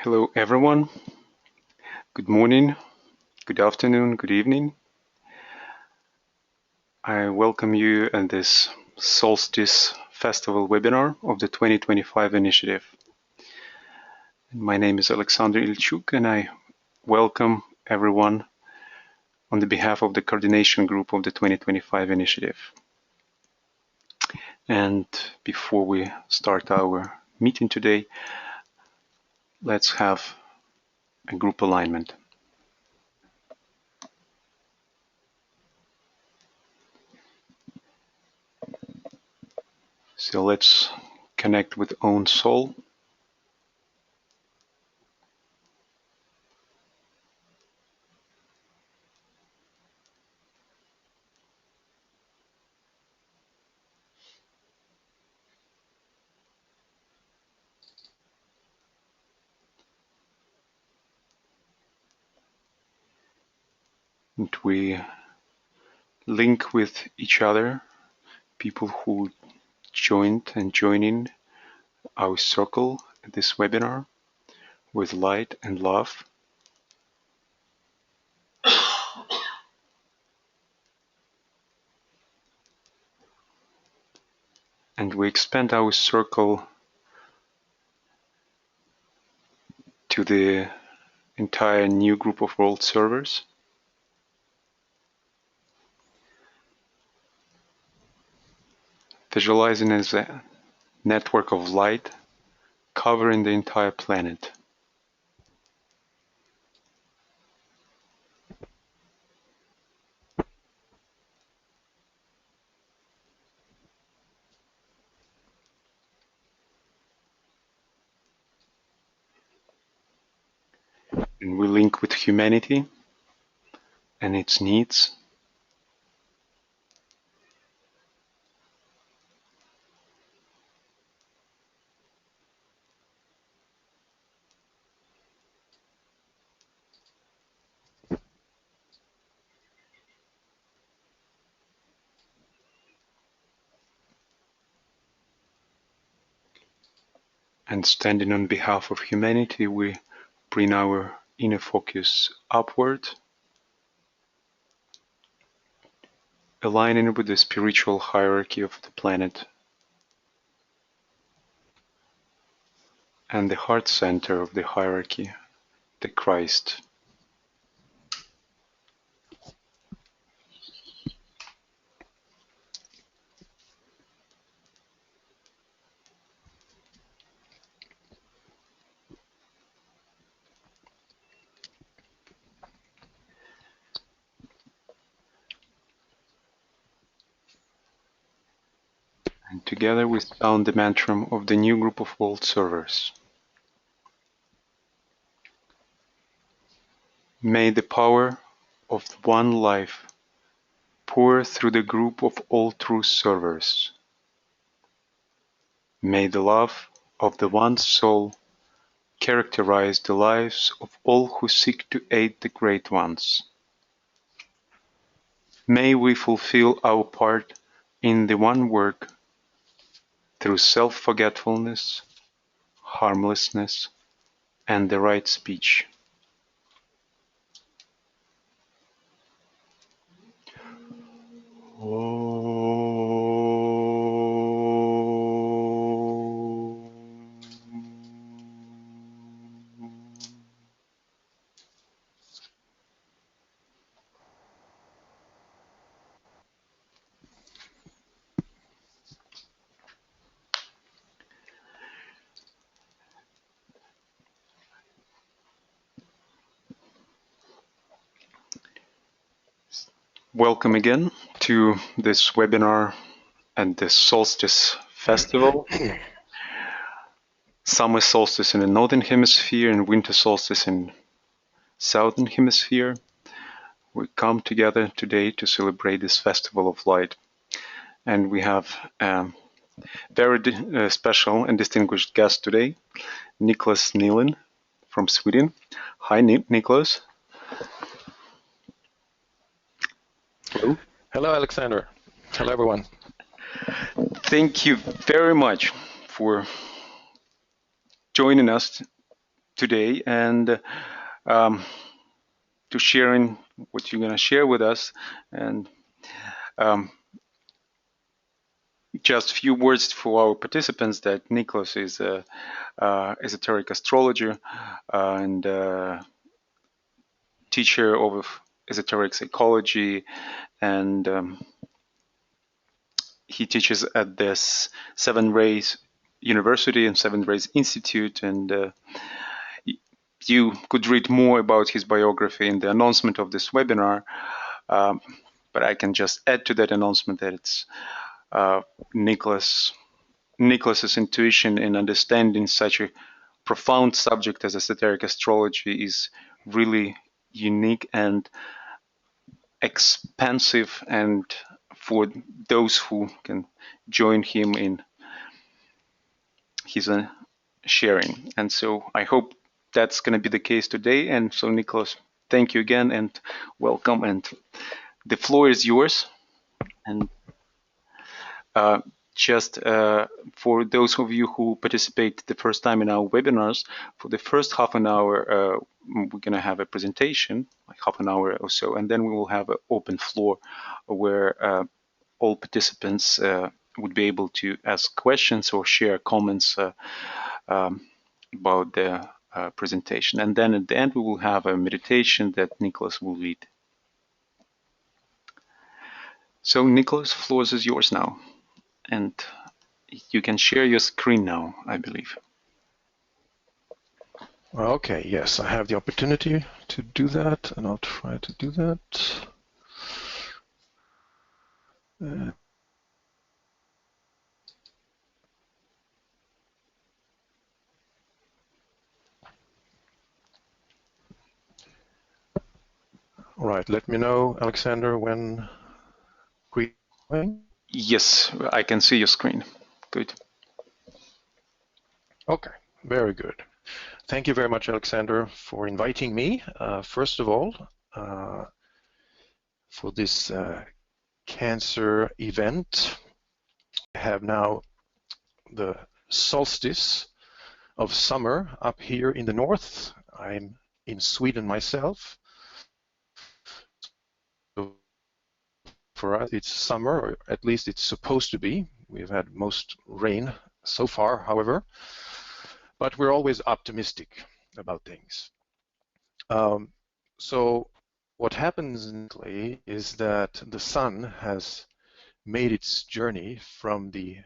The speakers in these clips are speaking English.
Hello, everyone. Good morning, good afternoon, good evening. I welcome you at this Solstice Festival webinar of the 2025 initiative. My name is Alexander Ilchuk, and I welcome everyone on the behalf of the coordination group of the 2025 initiative. And before we start our meeting today, let's have a group alignment. So let's connect with own soul. And we link with each other, people who joined and joining our circle at this webinar with light and love. And we expand our circle to the entire new group of world servers. Visualizing as a network of light covering the entire planet. And we link with humanity and its needs. And standing on behalf of humanity, we bring our inner focus upward, aligning with the spiritual hierarchy of the planet and the heart center of the hierarchy, the Christ. And together we sound the mantra of the new group of world servers. May the power of one life pour through the group of all true servers. May the love of the one soul characterize the lives of all who seek to aid the great ones. May we fulfill our part in the one work through self-forgetfulness, harmlessness, and the right speech. Welcome again to this webinar and the Solstice Festival. Summer solstice in the Northern Hemisphere and winter solstice in Southern Hemisphere. We come together today to celebrate this festival of light. And we have a very special and distinguished guest today, Niklas Nihlén from Sweden. Hi, Niklas. Hello. Hello, Alexander. Hello, everyone. Thank you very much for joining us today and to sharing what you're going to share with us. And um, just a few words for our participants that Niklas is a esoteric astrologer and teacher of esoteric psychology, and he teaches at this Seven Rays University and Seven Rays Institute, and you could read more about his biography in the announcement of this webinar, but I can just add to that announcement that it's Niklas's intuition in understanding such a profound subject as esoteric astrology is really unique and expansive, and for those who can join him in his sharing. And so I hope that's going to be the case today. And so, Niklas, thank you again and welcome. And the floor is yours. And just for those of you who participate the first time in our webinars, for the first half an hour, we're going to have a presentation, like half an hour or so, and then we will have an open floor where all participants would be able to ask questions or share comments about the presentation. And then at the end, we will have a meditation that Niklas will lead. So Niklas, floor is yours now. And you can share your screen now, I believe. Okay, yes, I have the opportunity to do that, and I'll try to do that. All right, let me know, Alexander, when going. Yes, I can see your screen. Good. Okay, very good. Thank you very much, Alexander, for inviting me, first of all, for this Cancer event. I have now the solstice of summer up here in the north. I'm in Sweden myself. So for us, it's summer, or at least it's supposed to be. We've had most rain so far, however, but we're always optimistic about things. So what happens is that the sun has made its journey from the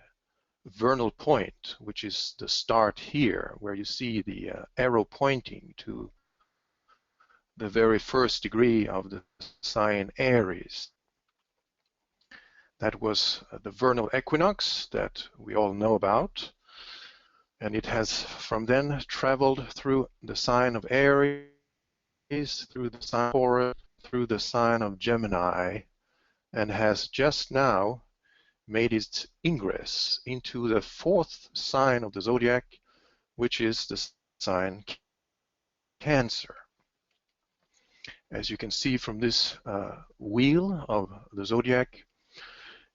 vernal point, which is the start here, where you see the arrow pointing to the very first degree of the sign Aries. That was the vernal equinox that we all know about, and it has from then traveled through the sign of Aries, through the sign of Taurus, through the sign of Gemini, and has just now made its ingress into the fourth sign of the zodiac, which is the sign Cancer. As you can see from this wheel of the zodiac,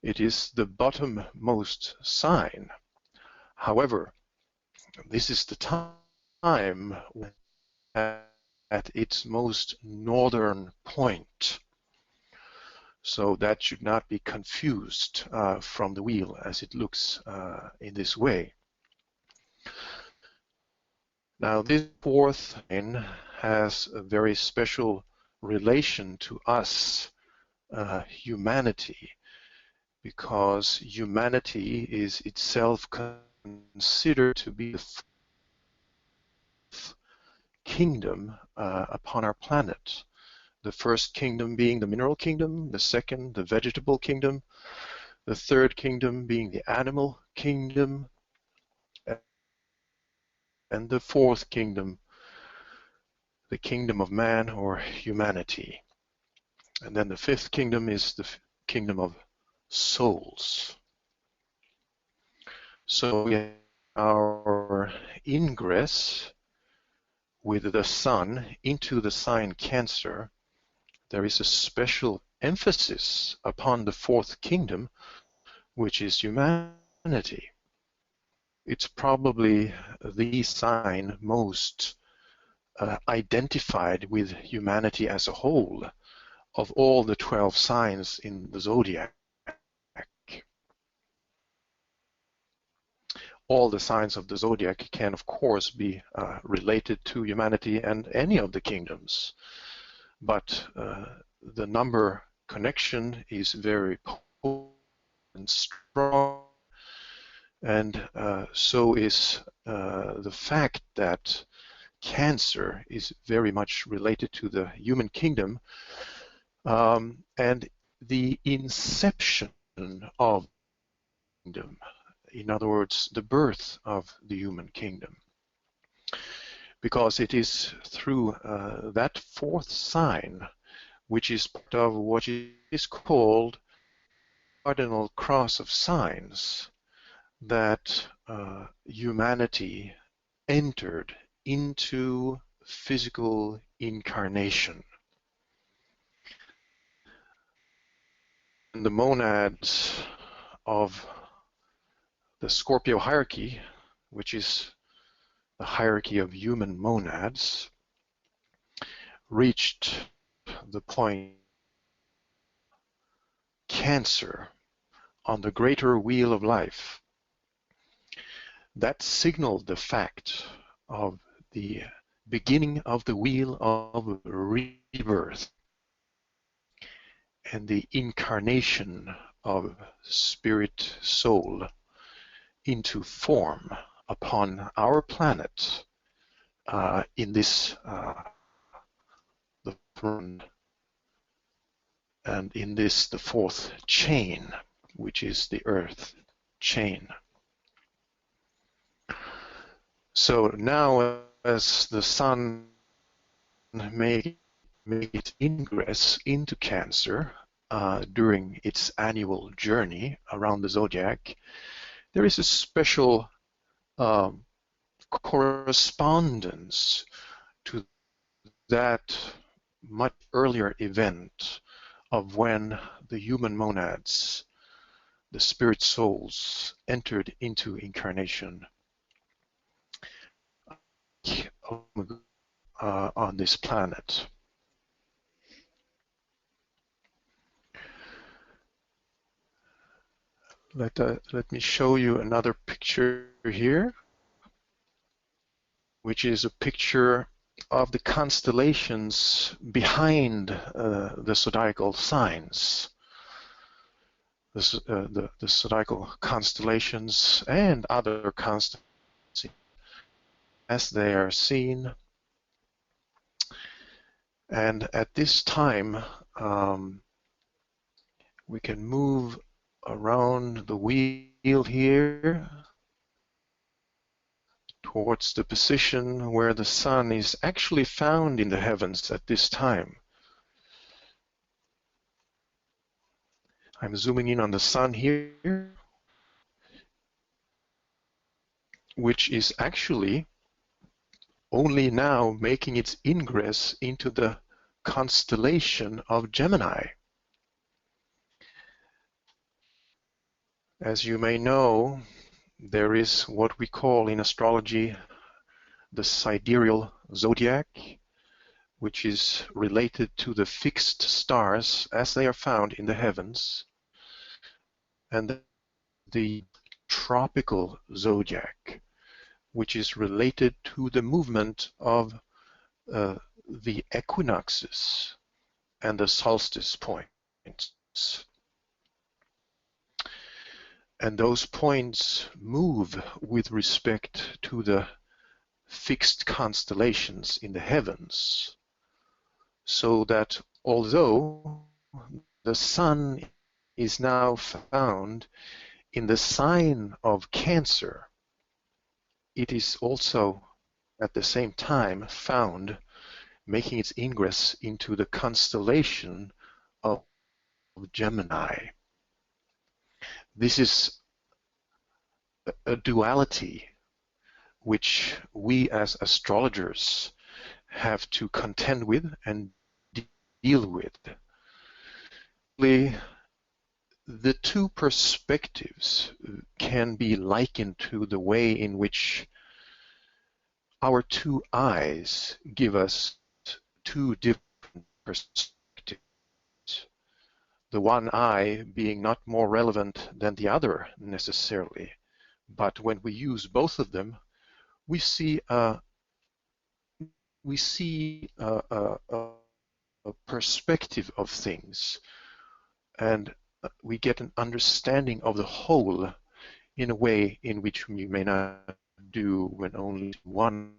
it is the bottommost sign. However, this is the time at its most northern point. So that should not be confused from the wheel as it looks in this way. Now this fourth sign has a very special relation to us, humanity, because humanity is itself considered to be the fourth kingdom upon our planet. The first kingdom being the mineral kingdom, the second the vegetable kingdom, the third kingdom being the animal kingdom, and the fourth kingdom, the kingdom of man or humanity. And then the fifth kingdom is the kingdom of souls. So we have our ingress with the sun into the sign Cancer. There is a special emphasis upon the fourth kingdom, which is humanity. It's probably the sign most identified with humanity as a whole of all the 12 signs in the zodiac. All the signs of the zodiac can, of course, be related to humanity and any of the kingdoms, but the number connection is very potent and strong, and so is the fact that Cancer is very much related to the human kingdom, and the inception of the kingdom. In other words, the birth of the human kingdom. Because it is through that fourth sign, which is part of what is called cardinal cross of signs, that humanity entered into physical incarnation. And the monads of the Scorpio hierarchy, which is the hierarchy of human monads, reached the point Cancer on the greater wheel of life. That signaled the fact of the beginning of the wheel of rebirth and the incarnation of spirit soul into form upon our planet in this the throne, and in this the fourth chain, which is the earth chain. So now, as the sun made its ingress into Cancer during its annual journey around the zodiac, there is a special correspondence to that much earlier event of when the human monads, the spirit souls, entered into incarnation on this planet. Let me show you another picture here, which is a picture of the constellations behind the zodiacal signs. The zodiacal constellations and other constellations as they are seen. And at this time, we can move around the wheel here towards the position where the sun is actually found in the heavens at this time. I'm zooming in on the sun here, which is actually only now making its ingress into the constellation of Gemini. As you may know, there is what we call in astrology the sidereal zodiac, which is related to the fixed stars as they are found in the heavens, and the tropical zodiac, which is related to the movement of the equinoxes and the solstice points. And those points move with respect to the fixed constellations in the heavens, so that although the sun is now found in the sign of Cancer, it is also at the same time found making its ingress into the constellation of Gemini. This is a duality which we as astrologers have to contend with and deal with. The two perspectives can be likened to the way in which our two eyes give us two different perspectives. The one eye being not more relevant than the other necessarily, but when we use both of them, we see a perspective of things, and we get an understanding of the whole in a way in which we may not do when only one.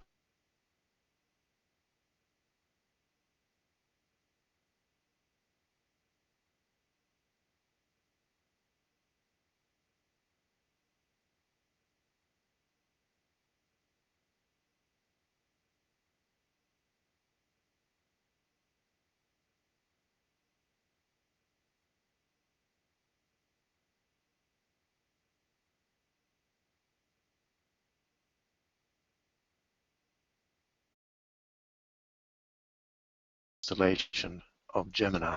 Constellation of Gemini.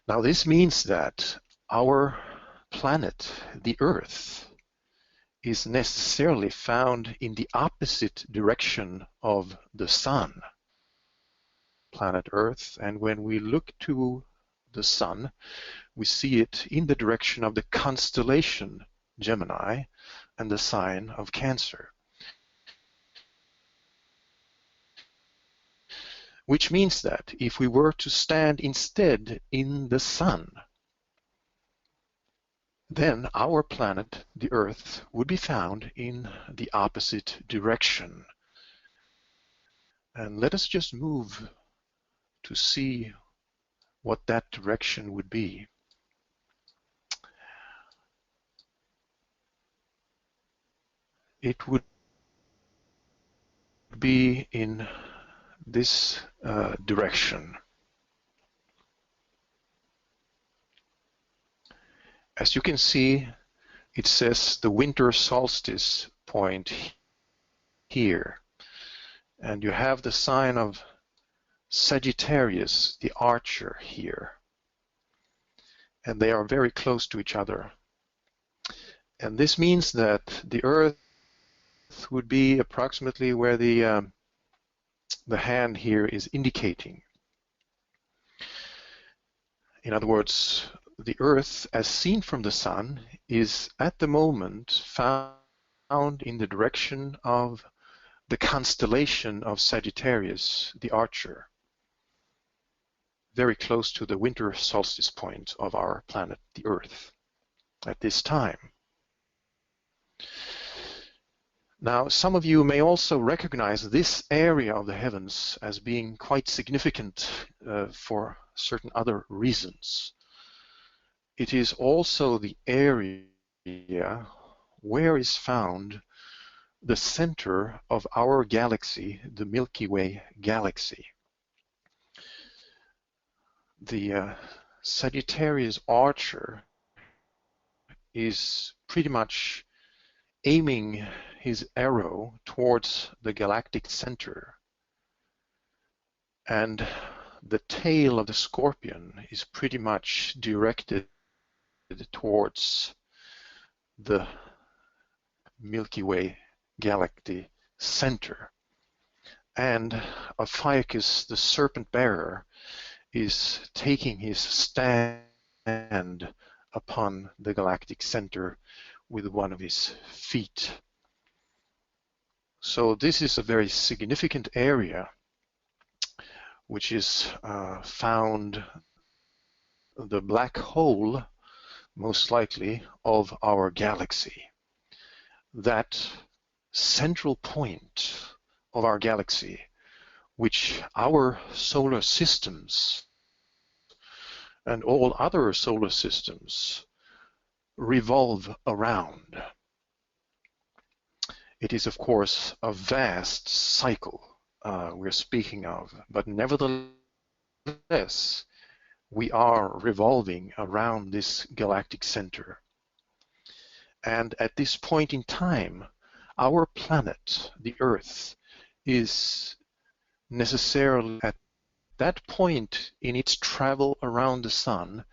Now this means that our planet, the Earth, is necessarily found in the opposite direction of the Sun, planet Earth, and when we look to the Sun, we see it in the direction of the constellation Gemini and the sign of Cancer. Which means that if we were to stand instead in the Sun, then our planet, the Earth, would be found in the opposite direction. And let us just move to see what that direction would be. It would be in this direction. As you can see, it says the winter solstice point here. And you have the sign of Sagittarius, the archer, here. And they are very close to each other. And this means that the Earth would be approximately where the hand here is indicating. In other words, the Earth, as seen from the Sun, is at the moment found in the direction of the constellation of Sagittarius, the archer, very close to the winter solstice point of our planet, the Earth, at this time. Now, some of you may also recognize this area of the heavens as being quite significant for certain other reasons. It is also the area where is found the center of our galaxy, the Milky Way galaxy. The Sagittarius archer is pretty much aiming his arrow towards the galactic center, and the tail of the scorpion is pretty much directed towards the Milky Way galaxy center. And Ophiuchus, the serpent bearer, is taking his stand upon the galactic center with one of his feet. So this is a very significant area which is found the black hole, most likely, of our galaxy. That central point of our galaxy, which our solar systems and all other solar systems revolve around. It is, of course, a vast cycle we're speaking of, but nevertheless, we are revolving around this galactic center. And at this point in time, our planet, the Earth, is necessarily at that point in its travel around the Sun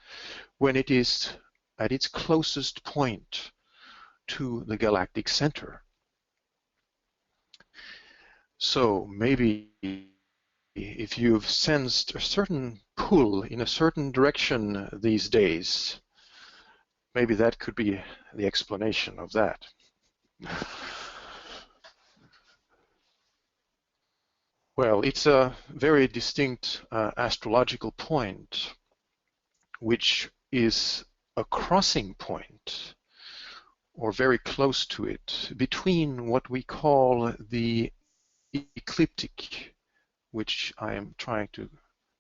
when it is at its closest point to the galactic center. So maybe if you've sensed a certain pull in a certain direction these days, maybe that could be the explanation of that. Well, it's a very distinct astrological point, which is a crossing point, or very close to it, between what we call the ecliptic, which I am trying to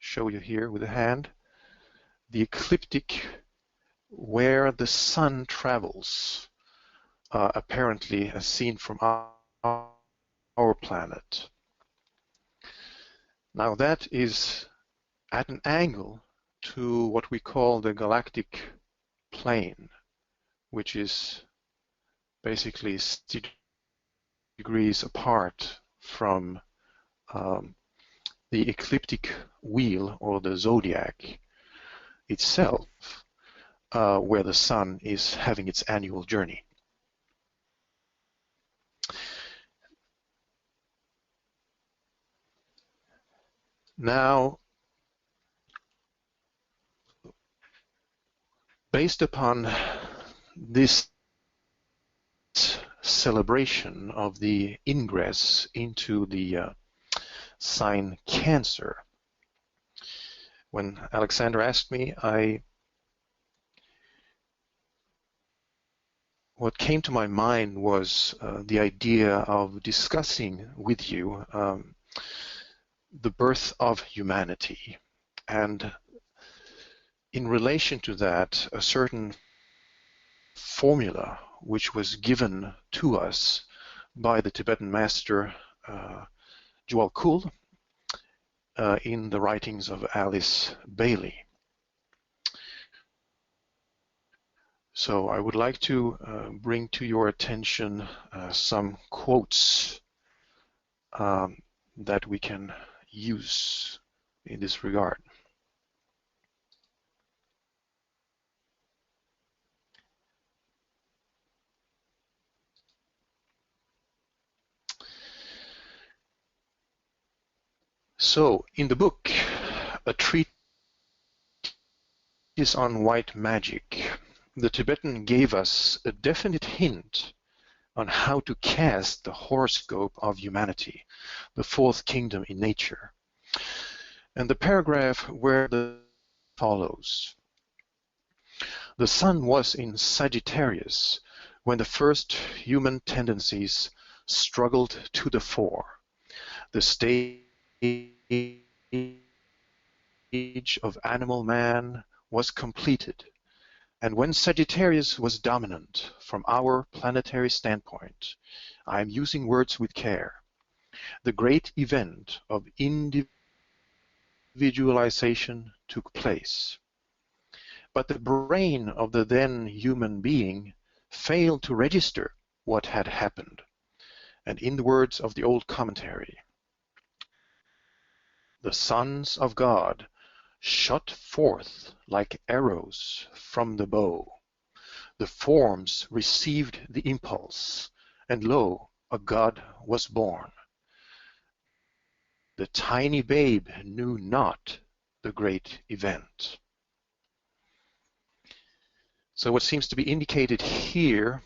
show you here with a hand, the ecliptic where the sun travels, apparently as seen from our planet. Now that is at an angle to what we call the galactic plane, which is basically 60 degrees apart from the ecliptic wheel or the zodiac itself, where the sun is having its annual journey. Now, based upon this celebration of the ingress into the sign Cancer, when Alexander asked me, what came to my mind was the idea of discussing with you the birth of humanity, and in relation to that, a certain formula which was given to us by the Tibetan master Djwhal Khul in the writings of Alice Bailey. So I would like to bring to your attention some quotes that we can use in this regard. So in the book, A Treatise on White Magic, the Tibetan gave us a definite hint on how to cast the horoscope of humanity, the fourth kingdom in nature. And the paragraph where the follows. The sun was in Sagittarius when the first human tendencies struggled to the fore. The stage of animal man was completed, and when Sagittarius was dominant from our planetary standpoint, I am using words with care, the great event of individualization took place. But the brain of the then human being failed to register what had happened. And in the words of the old commentary, the sons of God shot forth like arrows from the bow. The forms received the impulse, and lo, a God was born. The tiny babe knew not the great event. So what seems to be indicated here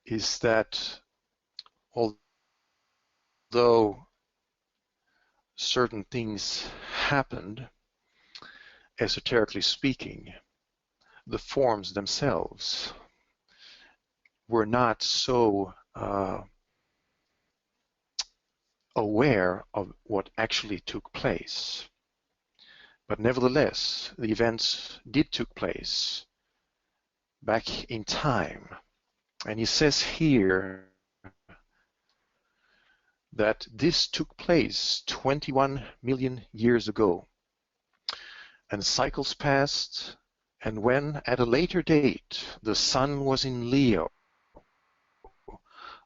is that although certain things happened, esoterically speaking, the forms themselves were not so aware of what actually took place. But nevertheless, the events did took place back in time. And he says here that this took place 21 million years ago. And cycles passed, and when at a later date the sun was in Leo,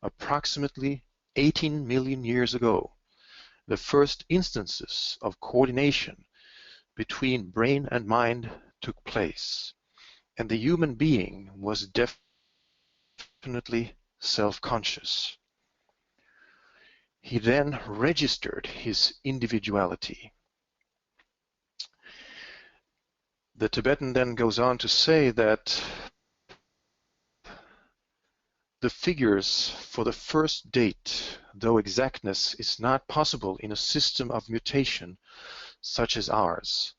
approximately 18 million years ago, the first instances of coordination between brain and mind took place, and the human being was definitely self-conscious. He then registered his individuality. The Tibetan then goes on to say that the figures for the first date, though exactness is not possible in a system of mutation such as ours,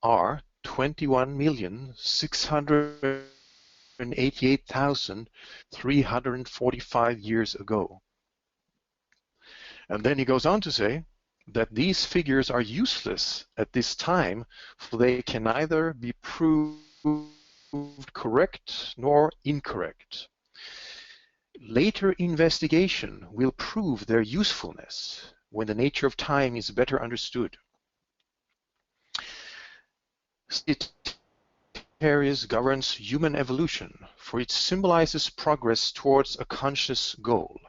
are 21,688,345 years ago. And then he goes on to say that these figures are useless at this time, for they can neither be proved correct nor incorrect. Later investigation will prove their usefulness when the nature of time is better understood. Sagittarius governs human evolution, for it symbolizes progress towards a conscious goal.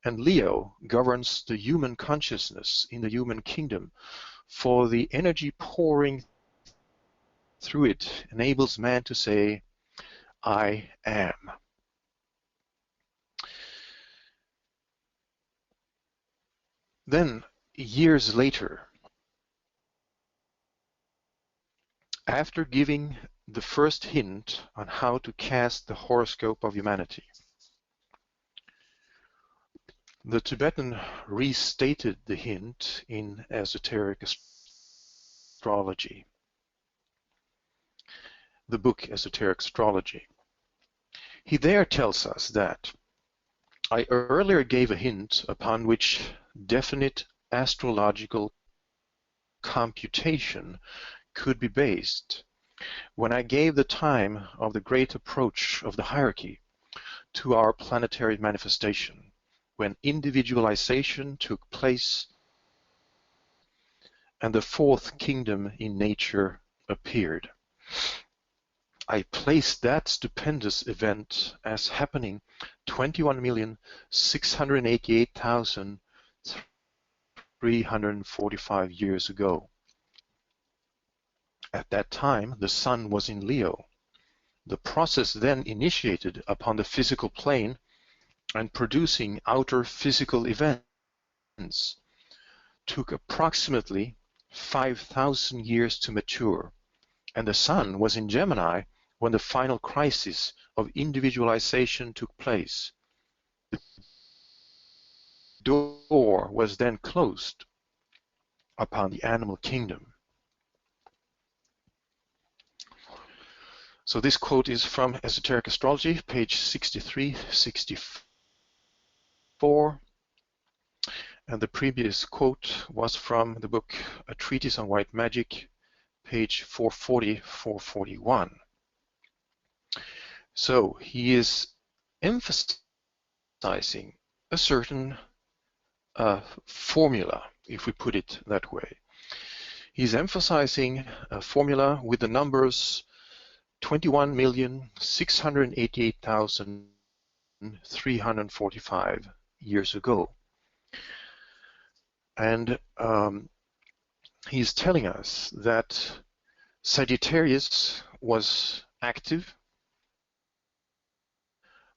And Leo governs the human consciousness in the human kingdom, for the energy pouring through it enables man to say, I am. Then, years later, after giving the first hint on how to cast the horoscope of humanity, the Tibetan restated the hint in Esoteric Astrology, the book Esoteric Astrology. He there tells us that I earlier gave a hint upon which definite astrological computation could be based when I gave the time of the great approach of the hierarchy to our planetary manifestation, when individualization took place and the fourth kingdom in nature appeared. I placed that stupendous event as happening 21,688,345 years ago. At that time, the sun was in Leo. The process then initiated upon the physical plane and producing outer physical events took approximately 5,000 years to mature, and the sun was in Gemini when the final crisis of individualization took place. The door was then closed upon the animal kingdom. So this quote is from Esoteric Astrology, page 63, 64. And the previous quote was from the book A Treatise on White Magic, page 440, 441. So he is emphasizing a certain formula, if we put it that way. He's emphasizing a formula with the numbers 21,688,345 years ago. And he's telling us that Sagittarius was active,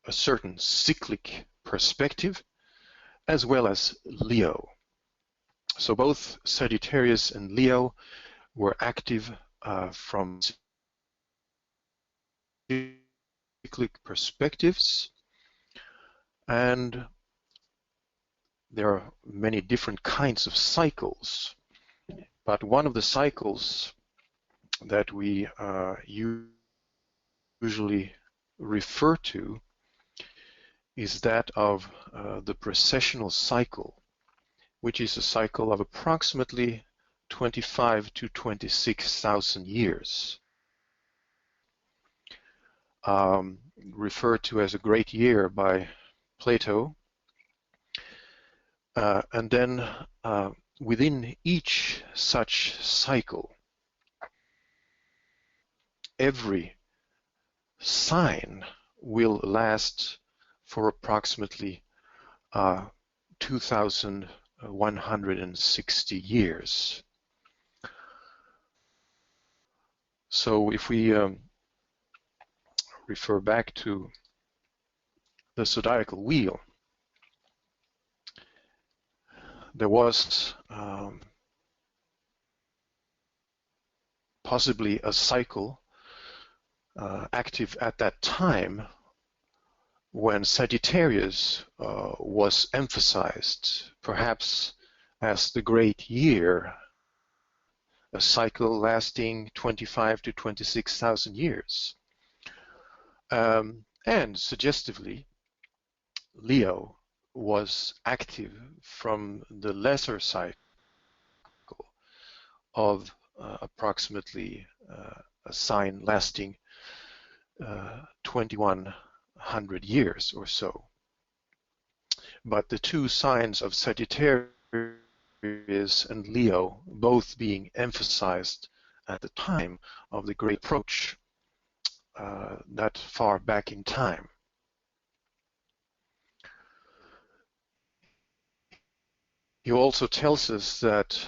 a certain cyclic perspective, as well as Leo. So both Sagittarius and Leo were active from cyclic perspectives, and there are many different kinds of cycles, but one of the cycles that we usually refer to is that of the precessional cycle, which is a cycle of approximately 25 to 26,000 years, referred to as a great year by Plato. And then within each such cycle, every sign will last for approximately 2,160 years. So if we refer back to the zodiacal wheel, there was possibly a cycle active at that time when Sagittarius was emphasized, perhaps as the great year, a cycle lasting 25 to 26,000 years. And suggestively, Leo was active from the lesser cycle of approximately a sign lasting 2100 years or so. But the two signs of Sagittarius and Leo both being emphasized at the time of the Great Approach, that far back in time. He also tells us that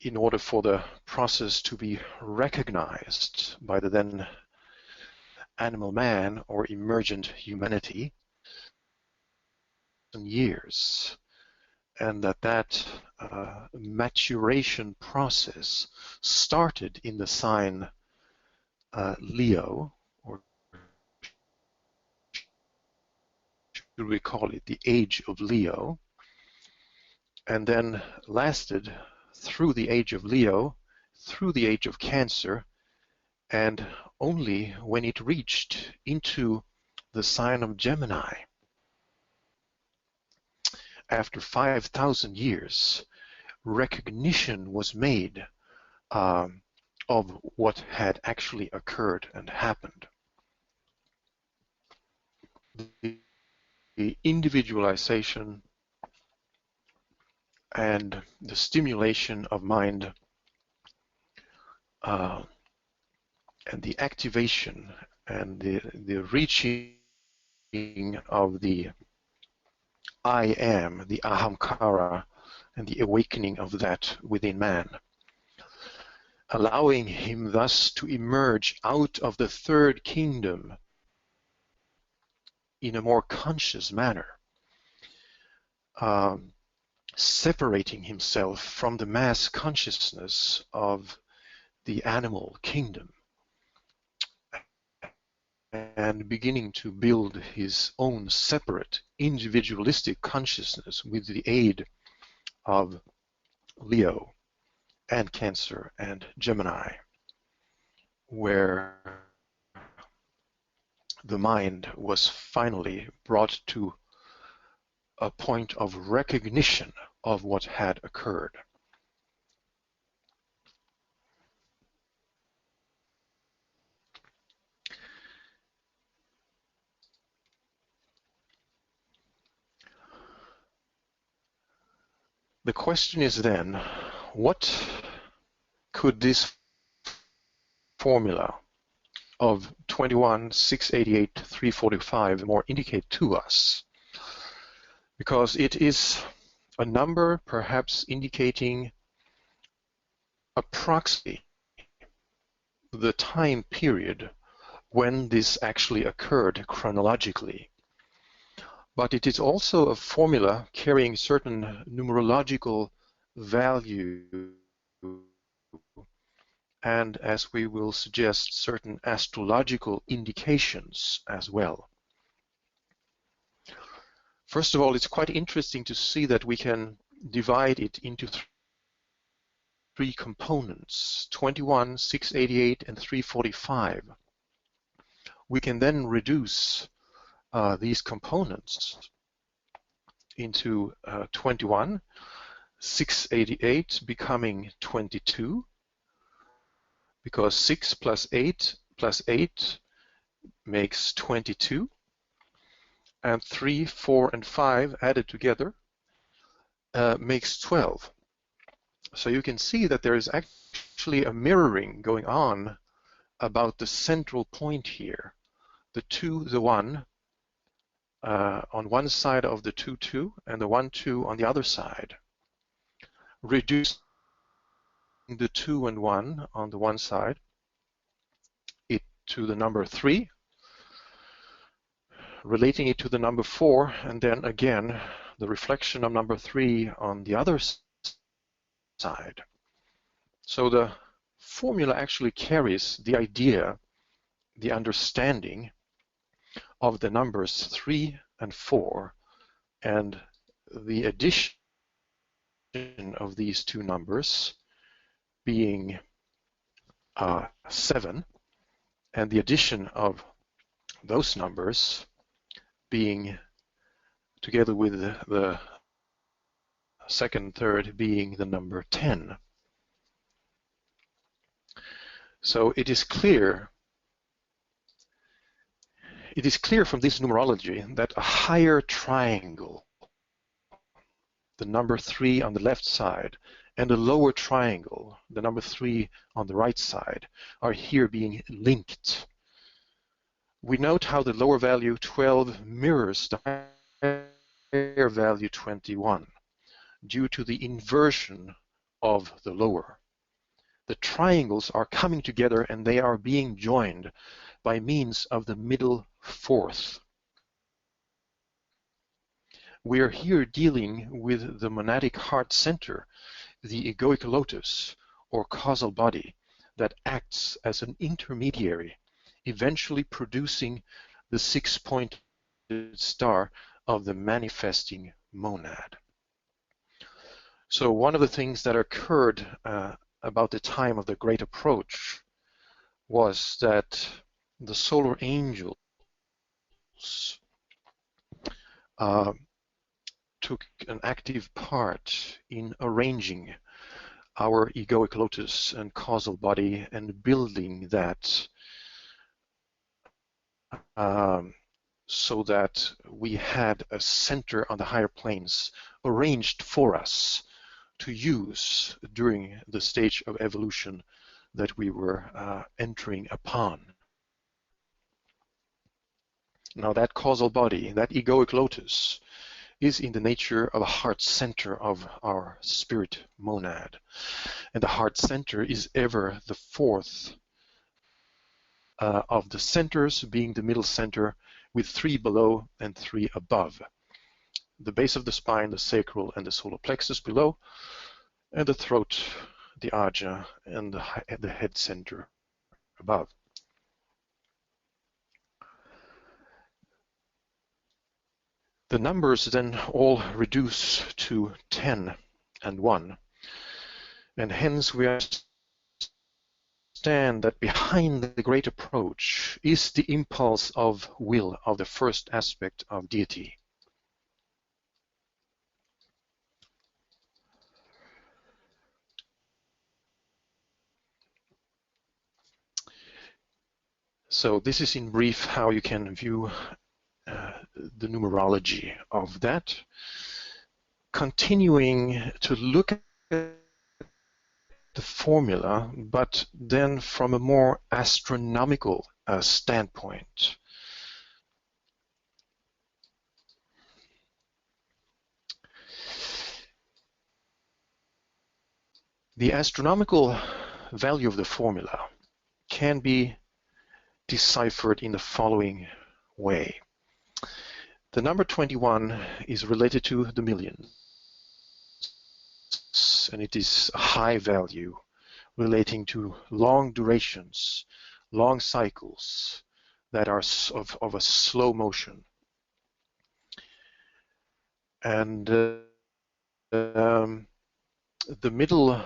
in order for the process to be recognized by the then animal man or emergent humanity, years, and that maturation process started in the sign Leo, or should we call it the age of Leo, and then lasted through the age of Leo, through the age of Cancer, and only when it reached into the sign of Gemini, after 5,000 years, recognition was made of what had actually occurred and happened. The individualization and the stimulation of mind and the activation and the reaching of the I am, the ahamkara, and the awakening of that within man, allowing him thus to emerge out of the third kingdom in a more conscious manner, separating himself from the mass consciousness of the animal kingdom and beginning to build his own separate individualistic consciousness with the aid of Leo and Cancer and Gemini, where the mind was finally brought to a point of recognition of what had occurred. The question is then, what could this formula of 21, 688, 345 more indicate to us? Because it is a number perhaps indicating approximately the time period when this actually occurred chronologically. But it is also a formula carrying certain numerological value and, as we will suggest, certain astrological indications as well. First of all, it's quite interesting to see that we can divide it into three components, 21, 688, and 345. We can then reduce these components into 21, 688 becoming 22, because 6 plus 8 plus 8 makes 22, and 3, 4, and 5 added together makes 12. So you can see that there is actually a mirroring going on about the central point here. The 2, the 1, on one side of the 2, 2, and the 1, 2 on the other side. Reducing the 2 and 1 on the one side it to the number 3, relating it to the number 4, and then again the reflection of number 3 on the other side. So the formula actually carries the idea, the understanding of the numbers 3 and 4, and the addition of these two numbers being 7, and the addition of those numbers being, together with the second, third, being the number 10. So it is clear from this numerology that a higher triangle, the number 3 on the left side, and a lower triangle, the number 3 on the right side, are here being linked. We note how the lower value 12 mirrors the higher value 21 due to the inversion of the lower. The triangles are coming together and they are being joined by means of the middle fourth. We are here dealing with the monadic heart center, the egoic lotus, or causal body, that acts as an intermediary, eventually producing the 6-pointed star of the manifesting monad. So one of the things that occurred about the time of the Great Approach was that the solar angels took an active part in arranging our egoic lotus and causal body and building that so that we had a center on the higher planes arranged for us to use during the stage of evolution that we were entering upon. Now that causal body, that egoic lotus, is in the nature of a heart center of our spirit monad. And the heart center is ever the fourth of the centers, being the middle center with 3 below and 3 above. The base of the spine, the sacral and the solar plexus below, and the throat, the ajna, and the head center above. The numbers then all reduce to 10 and 1, and hence we understand that behind the Great Approach is the impulse of will of the first aspect of deity. So this is in brief how you can view the numerology of that. Continuing to look at the formula, but then from a more astronomical standpoint. The astronomical value of the formula can be deciphered in the following way. The number 21 is related to the millions, and it is a high value relating to long durations, long cycles that are of a slow motion. And the middle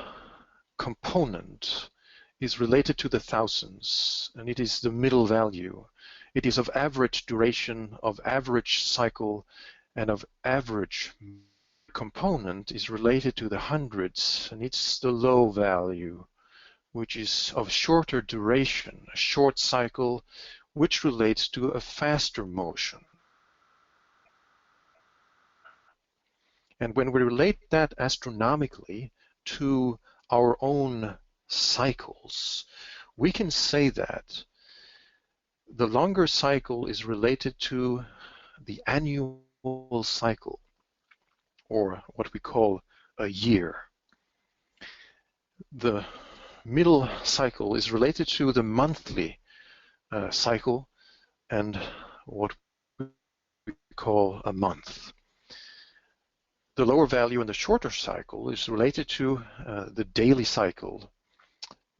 component is related to the thousands, and it is the middle value. It is of average duration, of average cycle, and of average component is related to the hundreds, and it's the low value, which is of shorter duration, a short cycle, which relates to a faster motion. And when we relate that astronomically to our own cycles, we can say that the longer cycle is related to the annual cycle, or what we call a year. The middle cycle is related to the monthly cycle, and what call a month. The lower value in the shorter cycle is related to the daily cycle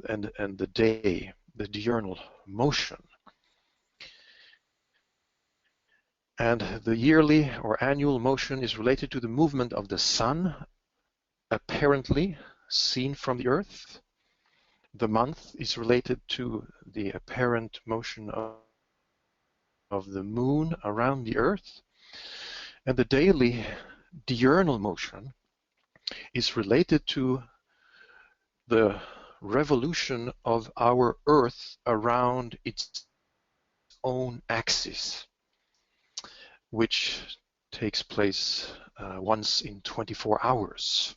and the day, the diurnal motion. And the yearly or annual motion is related to the movement of the sun, apparently seen from the Earth. The month is related to the apparent motion of the moon around the Earth. And the daily diurnal motion is related to the revolution of our Earth around its own axis, which takes place once in 24 hours,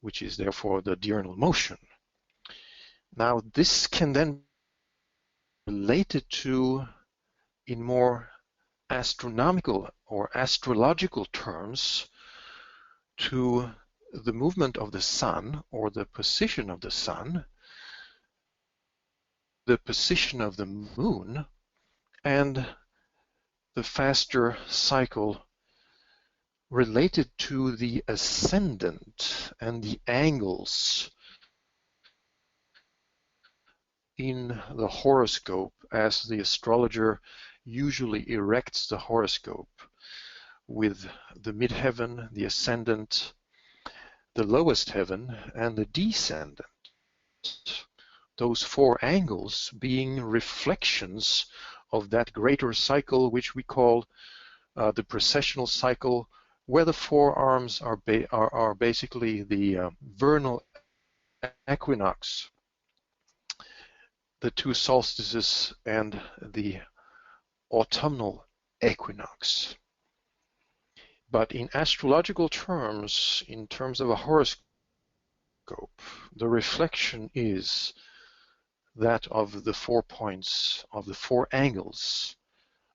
which is therefore the diurnal motion. Now, this can then be related to, in more astronomical or astrological terms, to the movement of the sun or the position of the sun, the position of the moon, and the faster cycle related to the ascendant and the angles in the horoscope, as the astrologer usually erects the horoscope with the midheaven, the ascendant, the lowest heaven, and the descendant. Those four angles being reflections of that greater cycle, which we call the precessional cycle, where the four arms are basically the vernal equinox, the two solstices, and the autumnal equinox. But in astrological terms, in terms of a horoscope, the reflection is that of the 4 points, of the 4 angles,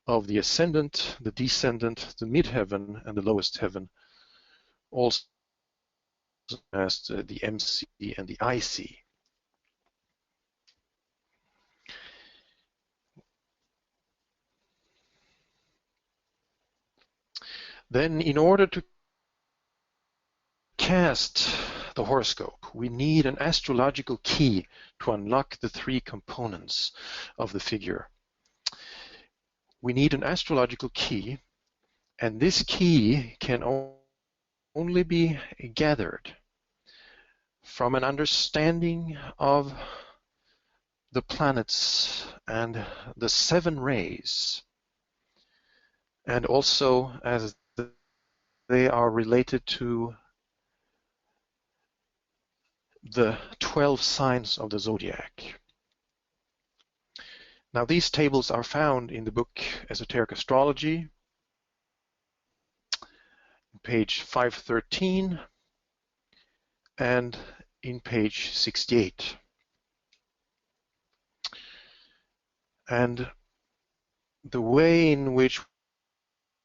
of the ascendant, the descendant, the midheaven, and the lowest heaven, also as the MC and the IC. Then, in order to cast the horoscope, we need an astrological key to unlock the 3 components of the figure. We need an astrological key, and this key can only be gathered from an understanding of the planets and the 7 rays, and also as they are related to the 12 signs of the zodiac. Now, these tables are found in the book Esoteric Astrology, page 513, and in page 68. And the way in which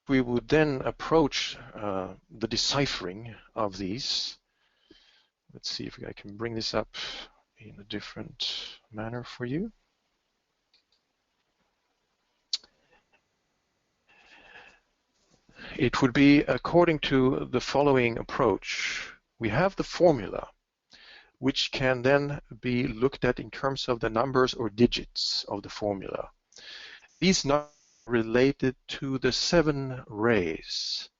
we would then approach the deciphering of these, let's see if I can bring this up in a different manner for you. It would be according to the following approach. We have the formula, which can then be looked at in terms of the numbers or digits of the formula. These numbers are related to the 7 rays.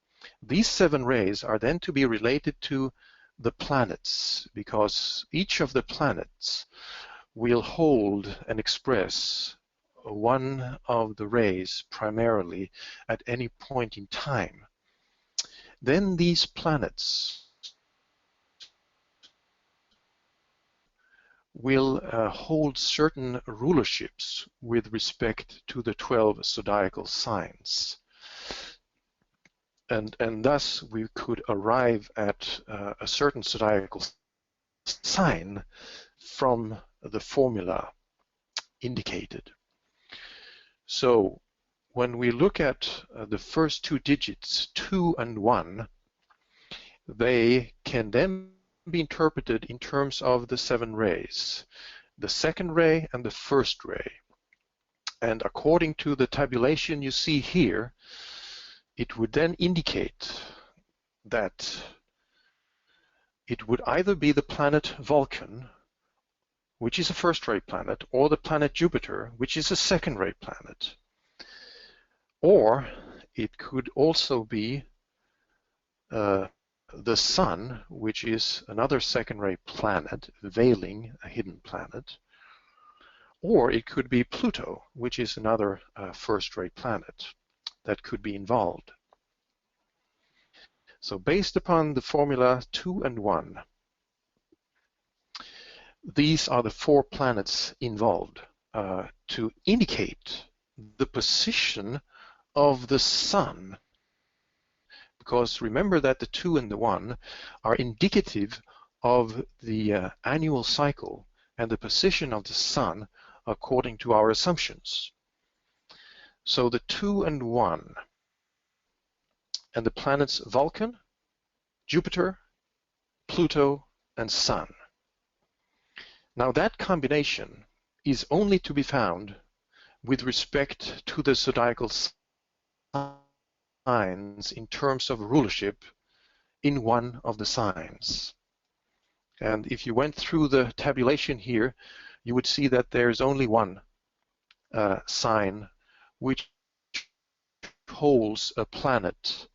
These 7 rays are then to be related to the planets, because each of the planets will hold and express one of the rays primarily at any point in time. Then these planets will hold certain rulerships with respect to the 12 zodiacal signs. And thus we could arrive at a certain zodiacal sign from the formula indicated. So when we look at the first 2 digits, 2 and 1, they can then be interpreted in terms of the 7 rays, the second ray and the first ray. And according to the tabulation you see here, it would then indicate that it would either be the planet Vulcan, which is a first-ray planet, or the planet Jupiter, which is a second-ray planet. Or it could also be the Sun, which is another second-ray planet, veiling a hidden planet. Or it could be Pluto, which is another first-ray planet that could be involved. So based upon the formula 2 and 1, these are the 4 planets involved to indicate the position of the Sun. Because remember that the 2 and the 1 are indicative of the annual cycle and the position of the Sun according to our assumptions. So the 2 and 1 and the planets Vulcan, Jupiter, Pluto, and Sun. Now that combination is only to be found with respect to the zodiacal signs in terms of rulership in one of the signs. And if you went through the tabulation here, you would see that there's only one sign which holds a planet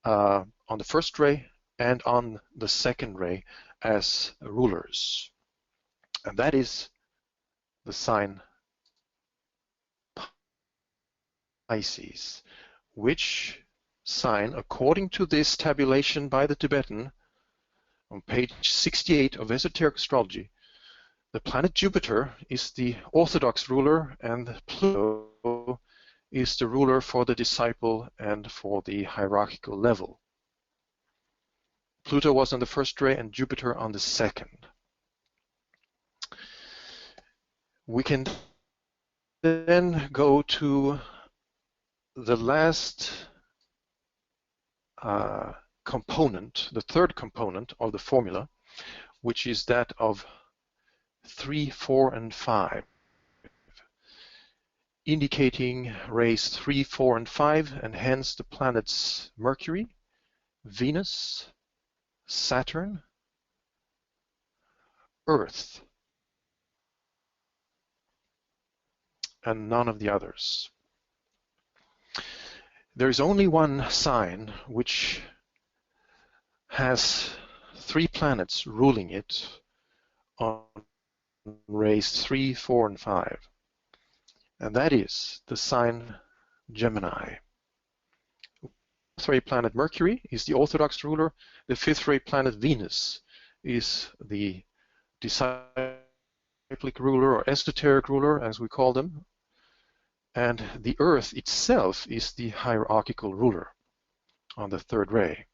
on the first ray and on the second ray as rulers. And that is the sign Pisces, which sign, according to this tabulation by the Tibetan, on page 68 of Esoteric Astrology, the planet Jupiter is the orthodox ruler and Pluto is the ruler for the disciple and for the hierarchical level. Pluto was on the first ray and Jupiter on the second. We can then go to the last component, the third component of the formula, which is that of 3, 4, and 5, indicating rays 3, 4, and 5, and hence the planets Mercury, Venus, Saturn, Earth, and none of the others. There is only one sign which has 3 planets ruling it on rays 3, 4, and 5, and that is the sign Gemini. The 4th ray planet Mercury is the orthodox ruler. The 5th ray planet Venus is the disciplic ruler, or esoteric ruler as we call them, and the Earth itself is the hierarchical ruler on the 3rd ray.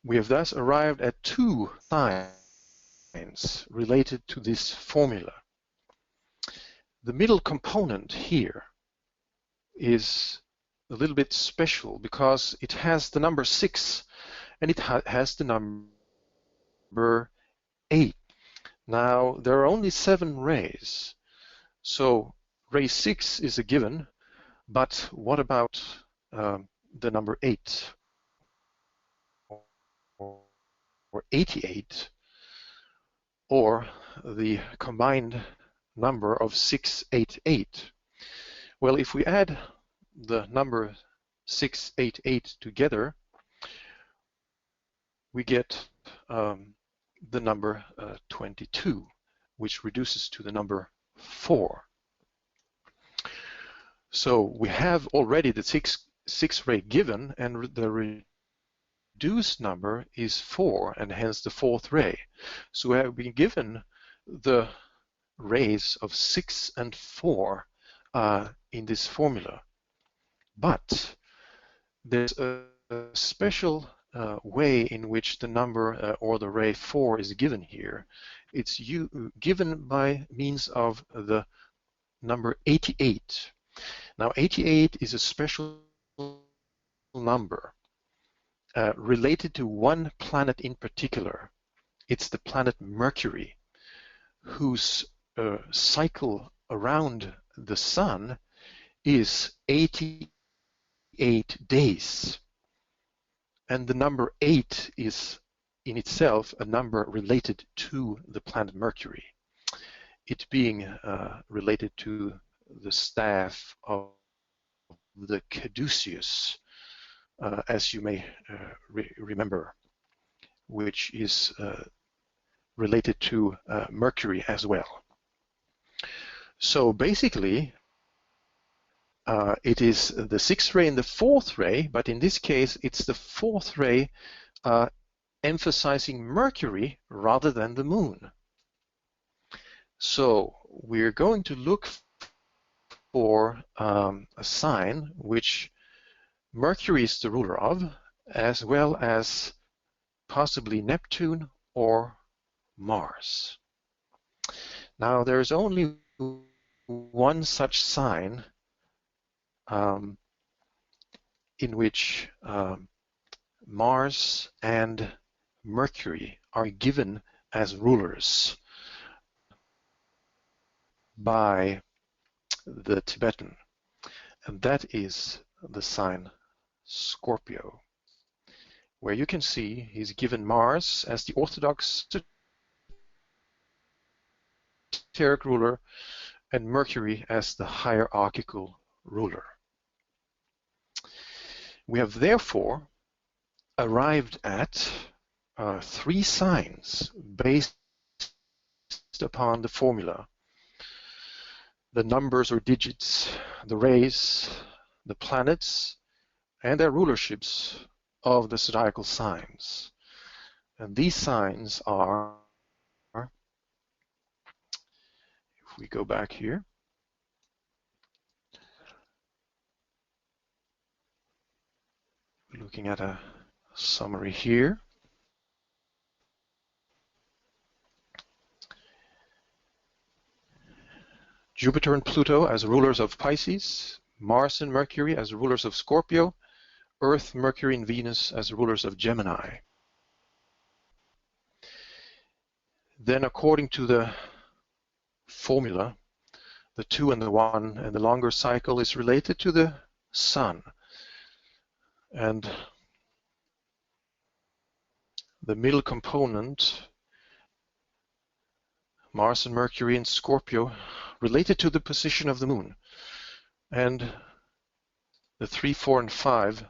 We have thus arrived at 2 signs related to this formula. The middle component here is a little bit special because it has the number 6 and it has the number 8. Now there are only 7 rays, so ray 6 is a given, but what about the number 8 or 88, or the combined number of 688? Well, if we add the number 688 together, we get the number 22, which reduces to the number 4. So we have already the 6 ray given, and the reduced number is 4, and hence the 4th ray. So we have been given the rays of 6 and 4 in this formula. But there's a special way in which the number or the ray 4 is given here. It's given by means of the number 88. Now 88 is a special number related to one planet in particular. It's the planet Mercury, whose cycle around the Sun is 88 8 days. And the number 8 is in itself a number related to the planet Mercury, it being related to the staff of the caduceus, as you may remember, which is related to Mercury as well. So basically, it is the 6th ray and the 4th ray, but in this case, it's the 4th ray emphasizing Mercury rather than the moon. So we're going to look for a sign which Mercury is the ruler of, as well as possibly Neptune or Mars. Now there's only one such sign in which Mars and Mercury are given as rulers by the Tibetan, and that is the sign Scorpio, where you can see he's given Mars as the orthodox esoteric ruler and Mercury as the hierarchical ruler. We have therefore arrived at 3 signs based upon the formula: the numbers or digits, the rays, the planets, and their rulerships of the zodiacal signs. And these signs are, if we go back here, looking at a summary here. Jupiter and Pluto as rulers of Pisces, Mars and Mercury as rulers of Scorpio, Earth, Mercury, and Venus as rulers of Gemini. Then according to the formula, the 2 and the 1 and the longer cycle is related to the Sun. And the middle component, Mars and Mercury and Scorpio, related to the position of the Moon. And the 3, 4, and 5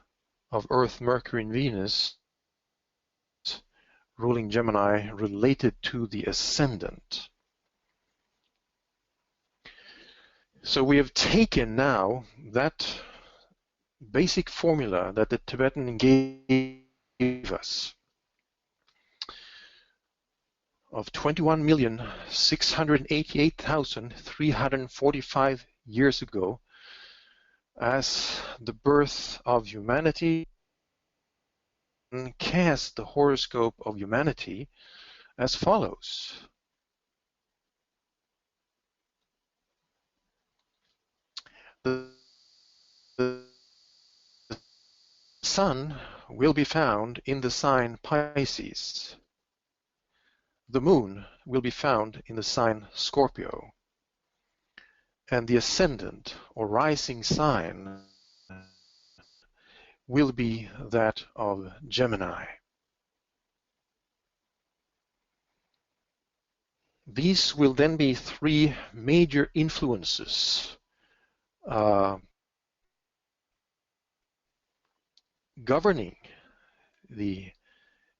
of Earth, Mercury, and Venus ruling Gemini related to the ascendant. So we have taken now that basic formula that the Tibetan gave us of 21,688,345 years ago as the birth of humanity, and cast the horoscope of humanity as follows. The Sun will be found in the sign Pisces. The Moon will be found in the sign Scorpio. And the ascendant or rising sign will be that of Gemini. These will then be 3 major influences governing the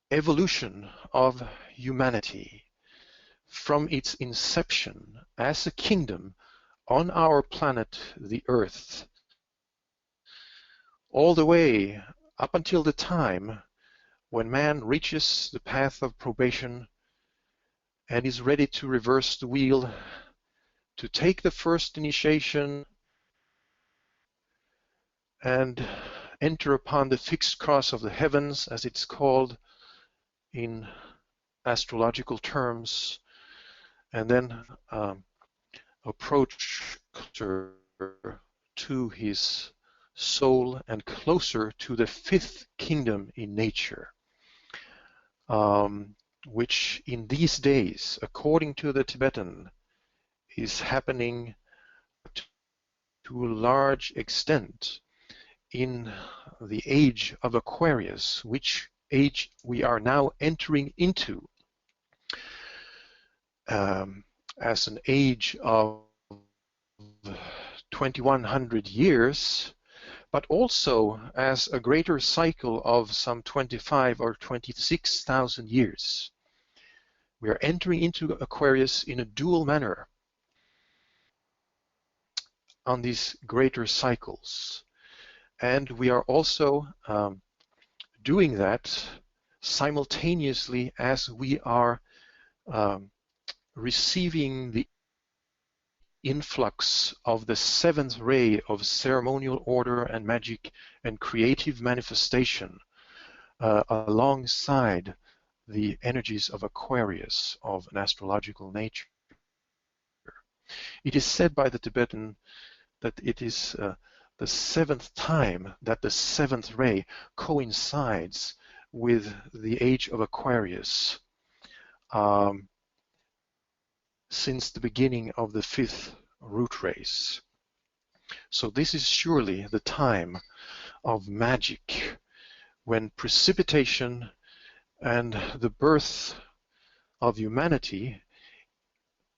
evolution of humanity from its inception as a kingdom on our planet, the Earth, all the way up until the time when man reaches the path of probation and is ready to reverse the wheel, to take the first initiation and enter upon the fixed course of the heavens, as it's called in astrological terms, and then approach closer to his soul and closer to the 5th kingdom in nature, which in these days, according to the Tibetan, is happening to a large extent in the age of Aquarius, which age we are now entering into, as an age of 2100 years, but also as a greater cycle of some 25 or 26,000 years. We are entering into Aquarius in a dual manner on these greater cycles. And we are also doing that simultaneously as we are receiving the influx of the seventh ray of ceremonial order and magic and creative manifestation alongside the energies of Aquarius of an astrological nature. It is said by the Tibetan that it is the seventh time that the seventh ray coincides with the age of Aquarius since the beginning of the fifth root race. So this is surely the time of magic, when precipitation and the birth of humanity,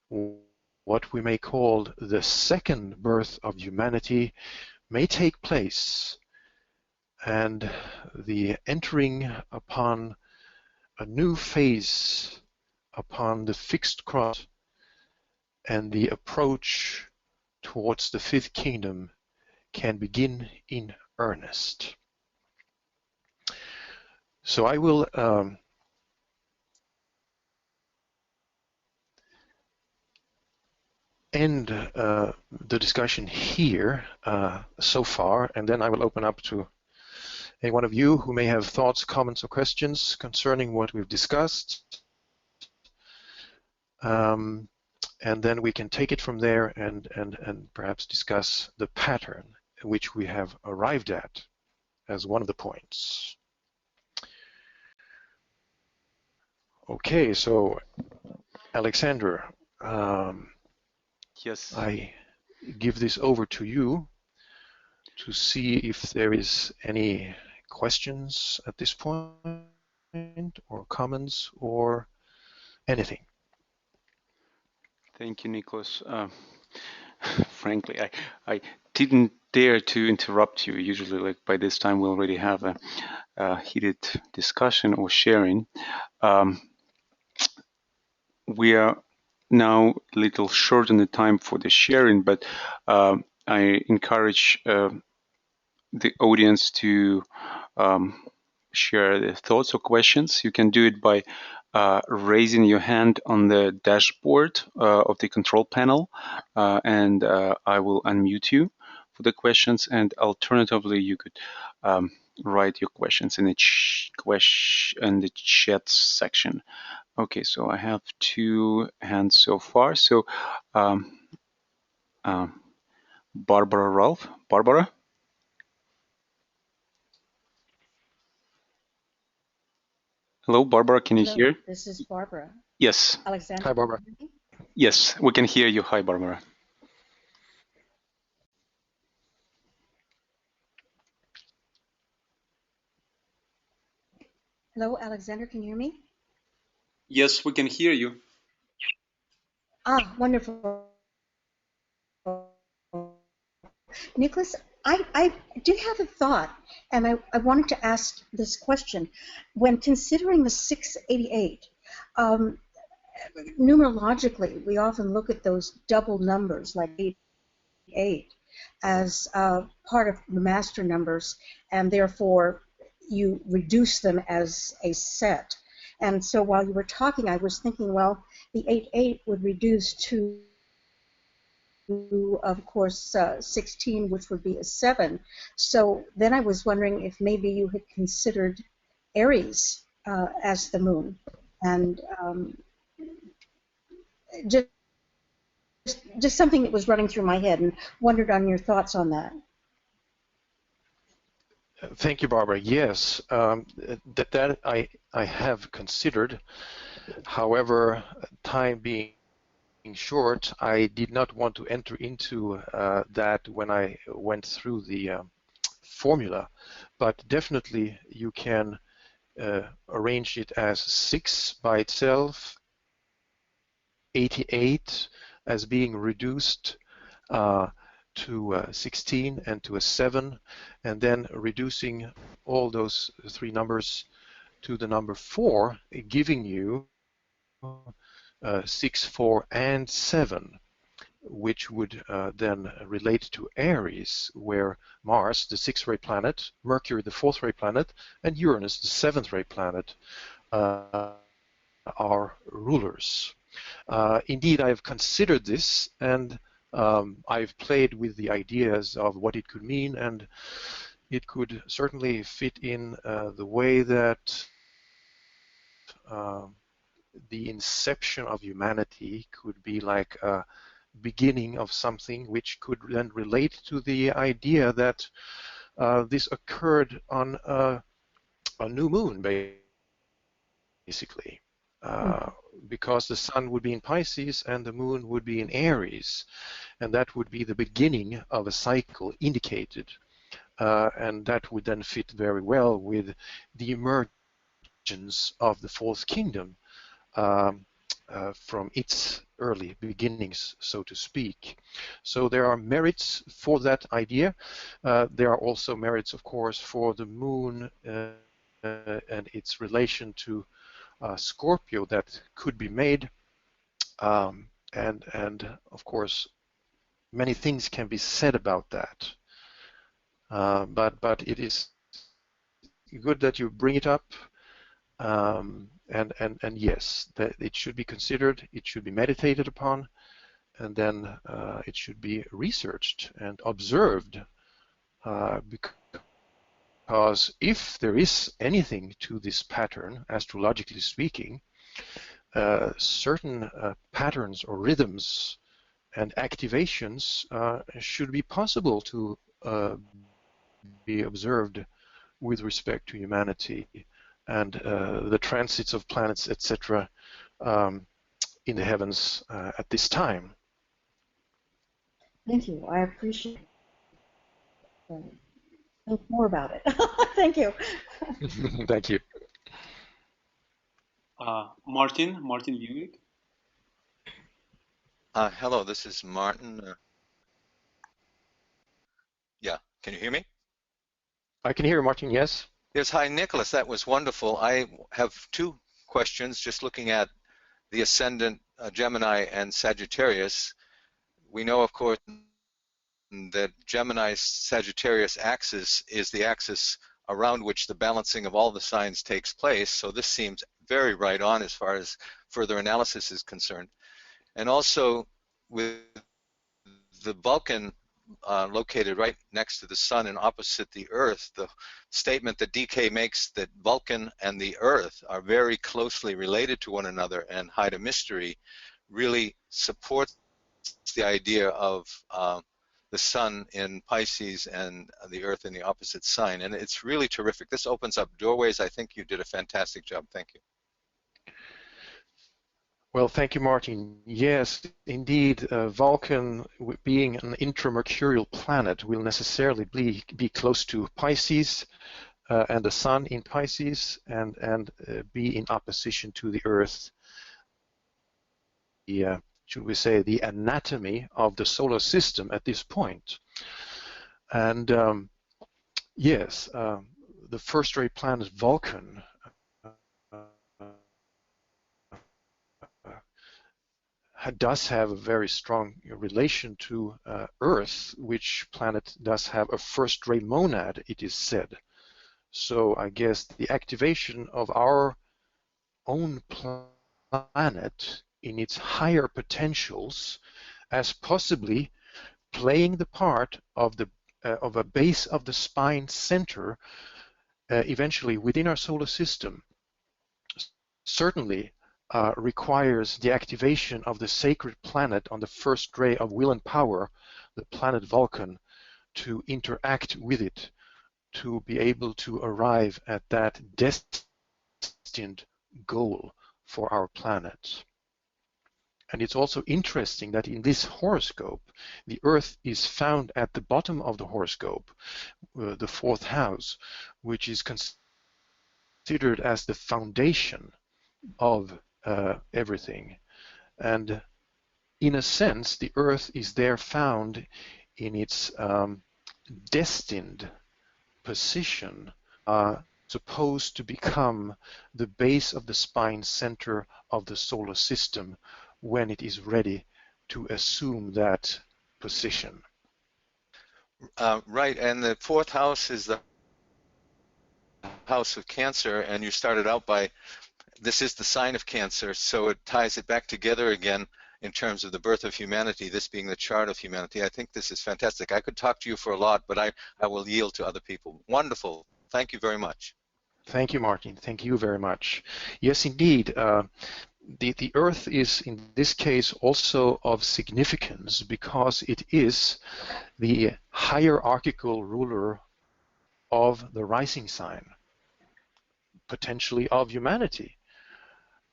what we may call the second birth of humanity, may take place, and the entering upon a new phase upon the fixed cross and the approach towards the fifth kingdom can begin in earnest. So I will end the discussion here so far, and then I will open up to any one of you who may have thoughts, comments, or questions concerning what we've discussed. And then we can take it from there and perhaps discuss the pattern which we have arrived at as one of the points. Okay, so Alexander, Yes. I give this over to you to see if there is any questions at this point, or comments, or anything. Thank you, Niklas. Frankly, I didn't dare to interrupt you. Usually, like by this time, we already have a heated discussion or sharing. We are now a little short on the time for the sharing, but I encourage the audience to share their thoughts or questions. You can do it by raising your hand on the dashboard of the control panel, and I will unmute you for the questions. And alternatively, you could write your questions in the chat section. Okay, so I have 2 hands so far. So Barbara Ralph. Barbara? Hello, Barbara, can you hear? This is Barbara. Yes. Alexander. Hi, Barbara. Yes, we can hear you. Hi, Barbara. Hello, Alexander, can you hear me? Yes, we can hear you. Ah, wonderful. Niklas, I did have a thought, and I wanted to ask this question. When considering the 688, numerologically, we often look at those double numbers like 88 as part of the master numbers, and therefore you reduce them as a set. And so while you were talking, I was thinking, well, the 88 would reduce to, of course, 16, which would be a 7. So then I was wondering if maybe you had considered Aries as the moon, and just something that was running through my head, and wondered on your thoughts on that. Thank you, Barbara. Yes, that I have considered. However, time being short, I did not want to enter into that when I went through the formula, but definitely you can arrange it as 6 by itself, 88 as being reduced to 16 and to a 7, and then reducing all those 3 numbers to the number 4, giving you 6, 4, and 7, which would then relate to Aries, where Mars, the 6th-ray planet, Mercury, the 4th-ray planet, and Uranus, the 7th-ray planet, are rulers. Indeed, I've considered this, and I've played with the ideas of what it could mean, and it could certainly fit in the way that the inception of humanity could be like a beginning of something, which could then relate to the idea that this occurred on a new moon, basically. Because the sun would be in Pisces and the moon would be in Aries, and that would be the beginning of a cycle indicated, and that would then fit very well with the emergence of the fourth kingdom from its early beginnings, so to speak. So there are merits for that idea. There are also merits, of course, for the moon and its relation to Scorpio that could be made, and of course many things can be said about that, but it is good that you bring it up, and yes, that it should be considered, it should be meditated upon, and then it should be researched and observed, because if there is anything to this pattern, astrologically speaking, certain patterns or rhythms and activations should be possible to be observed with respect to humanity and the transits of planets, etc., in the heavens at this time. Thank you. I appreciate it. Think more about it. Thank you. Thank you. Martin Buick. Hello, this is Martin. Yeah, can you hear me? I can hear you, Martin, yes. Yes, hi, Nicholas. That was wonderful. I have 2 questions, just looking at the ascendant Gemini and Sagittarius. We know, of course, that Gemini-Sagittarius axis is the axis around which the balancing of all the signs takes place, so this seems very right on as far as further analysis is concerned. And also with the Vulcan located right next to the sun and opposite the Earth, the statement that DK makes that Vulcan and the Earth are very closely related to one another and hide a mystery really supports the idea of the sun in Pisces and the Earth in the opposite sign, and it's really terrific. This opens up doorways. I think you did a fantastic job. Thank you. Well, thank you, Martin. Yes, indeed, Vulcan, being an intramercurial planet, will necessarily be close to Pisces and the Sun in Pisces, and be in opposition to the Earth. The, should we say, the anatomy of the solar system at this point. And yes, the first-ray planet Vulcan does have a very strong relation to Earth, which planet does have a first-ray monad, it is said. So I guess the activation of our own planet in its higher potentials as possibly playing the part of the of a base of the spine center eventually within our solar system certainly requires the activation of the sacred planet on the first ray of will and power, the planet Vulcan, to interact with it, to be able to arrive at that destined goal for our planet. And it's also interesting that in this horoscope, the Earth is found at the bottom of the horoscope, the fourth house, which is considered as the foundation of everything. And in a sense, the Earth is there found in its destined position, supposed to become the base of the spine center of the solar system when it is ready to assume that position. Right, and the fourth house is the house of Cancer, and you started out by, this is the sign of Cancer, so it ties it back together again in terms of the birth of humanity, this being the chart of humanity. I think this is fantastic. I could talk to you for a lot, but I will yield to other people. Wonderful. Thank you very much. Thank you, Martin. Thank you very much. Yes, indeed. The Earth is, in this case, also of significance because it is the hierarchical ruler of the rising sign, potentially of humanity.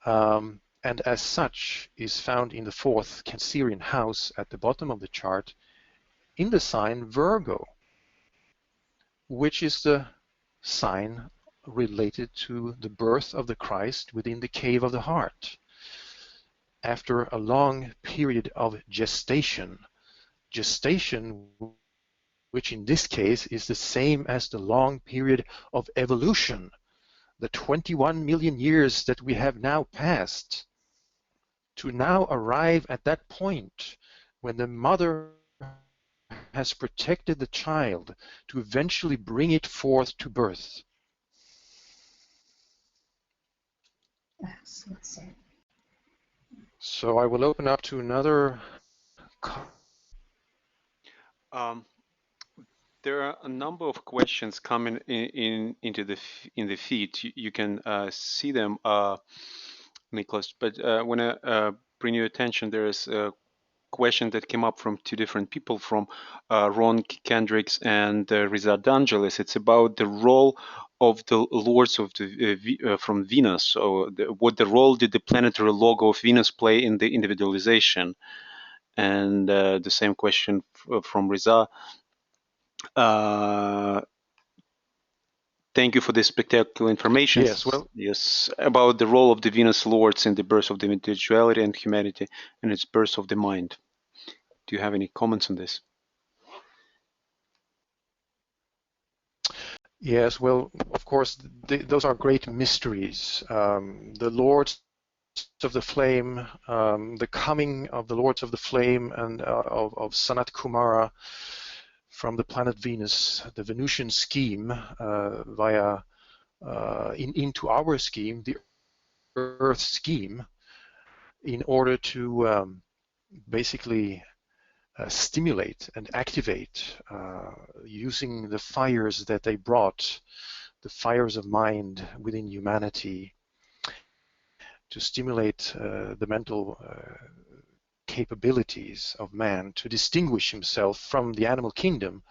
And as such is found in the fourth Cancerian house at the bottom of the chart in the sign Virgo, which is the sign related to the birth of the Christ within the cave of the heart. After a long period of gestation, which in this case is the same as the long period of evolution, the 21 million years that we have now passed, to now arrive at that point when the mother has protected the child to eventually bring it forth to birth. Yes, let's see. So I will open up to another. There are a number of questions coming in the feed. You can see them, Niklas. But when I bring your attention, there is a question that came up from two different people, from Ron Kendricks and Riza D'Angelis. It's about the role of the lords of the from Venus. So, what the role did the planetary logo of Venus play in the individualization? And the same question from Riza. Thank you for this spectacular information. Yes, well, yes, about the role of the Venus lords in the birth of the individuality and humanity and its birth of the mind. Do you have any comments on this? Yes, well, of course, those are great mysteries. The lords of the flame, the coming of the lords of the flame and of Sanat Kumara from the planet Venus, the Venusian scheme via into our scheme, the Earth scheme, in order to basically stimulate and activate using the fires that they brought, the fires of mind within humanity, to stimulate the mental capabilities of man to distinguish himself from the animal kingdom,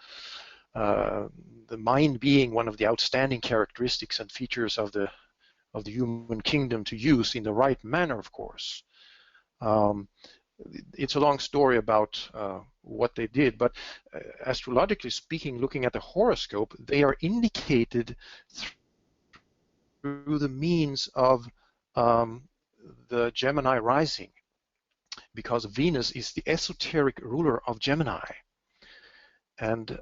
the mind being one of the outstanding characteristics and features of the human kingdom to use in the right manner, of course. It's a long story about what they did, but astrologically speaking, looking at the horoscope, they are indicated through the means of the Gemini rising, because Venus is the esoteric ruler of Gemini, and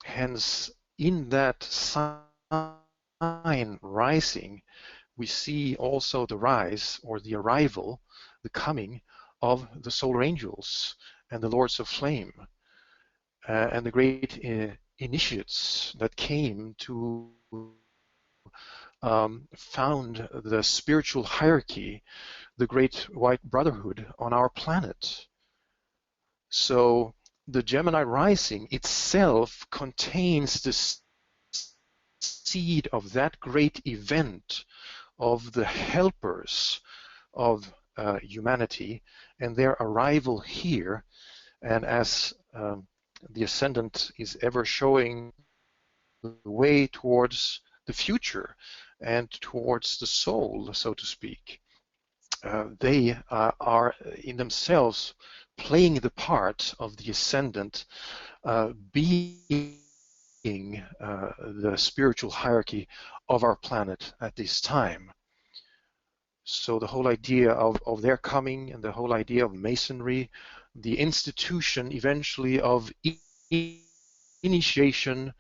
hence in that sign rising, we see also the rise or the arrival, the coming of the solar angels and the lords of flame and the great initiates that came to found the spiritual hierarchy, the great white brotherhood on our planet. So the Gemini rising itself contains the seed of that great event of the helpers of humanity and their arrival here. And as the ascendant is ever showing the way towards the future and towards the soul, so to speak, they are in themselves playing the part of the ascendant, being the spiritual hierarchy of our planet at this time. So the whole idea of their coming and the whole idea of masonry, the institution eventually of initiation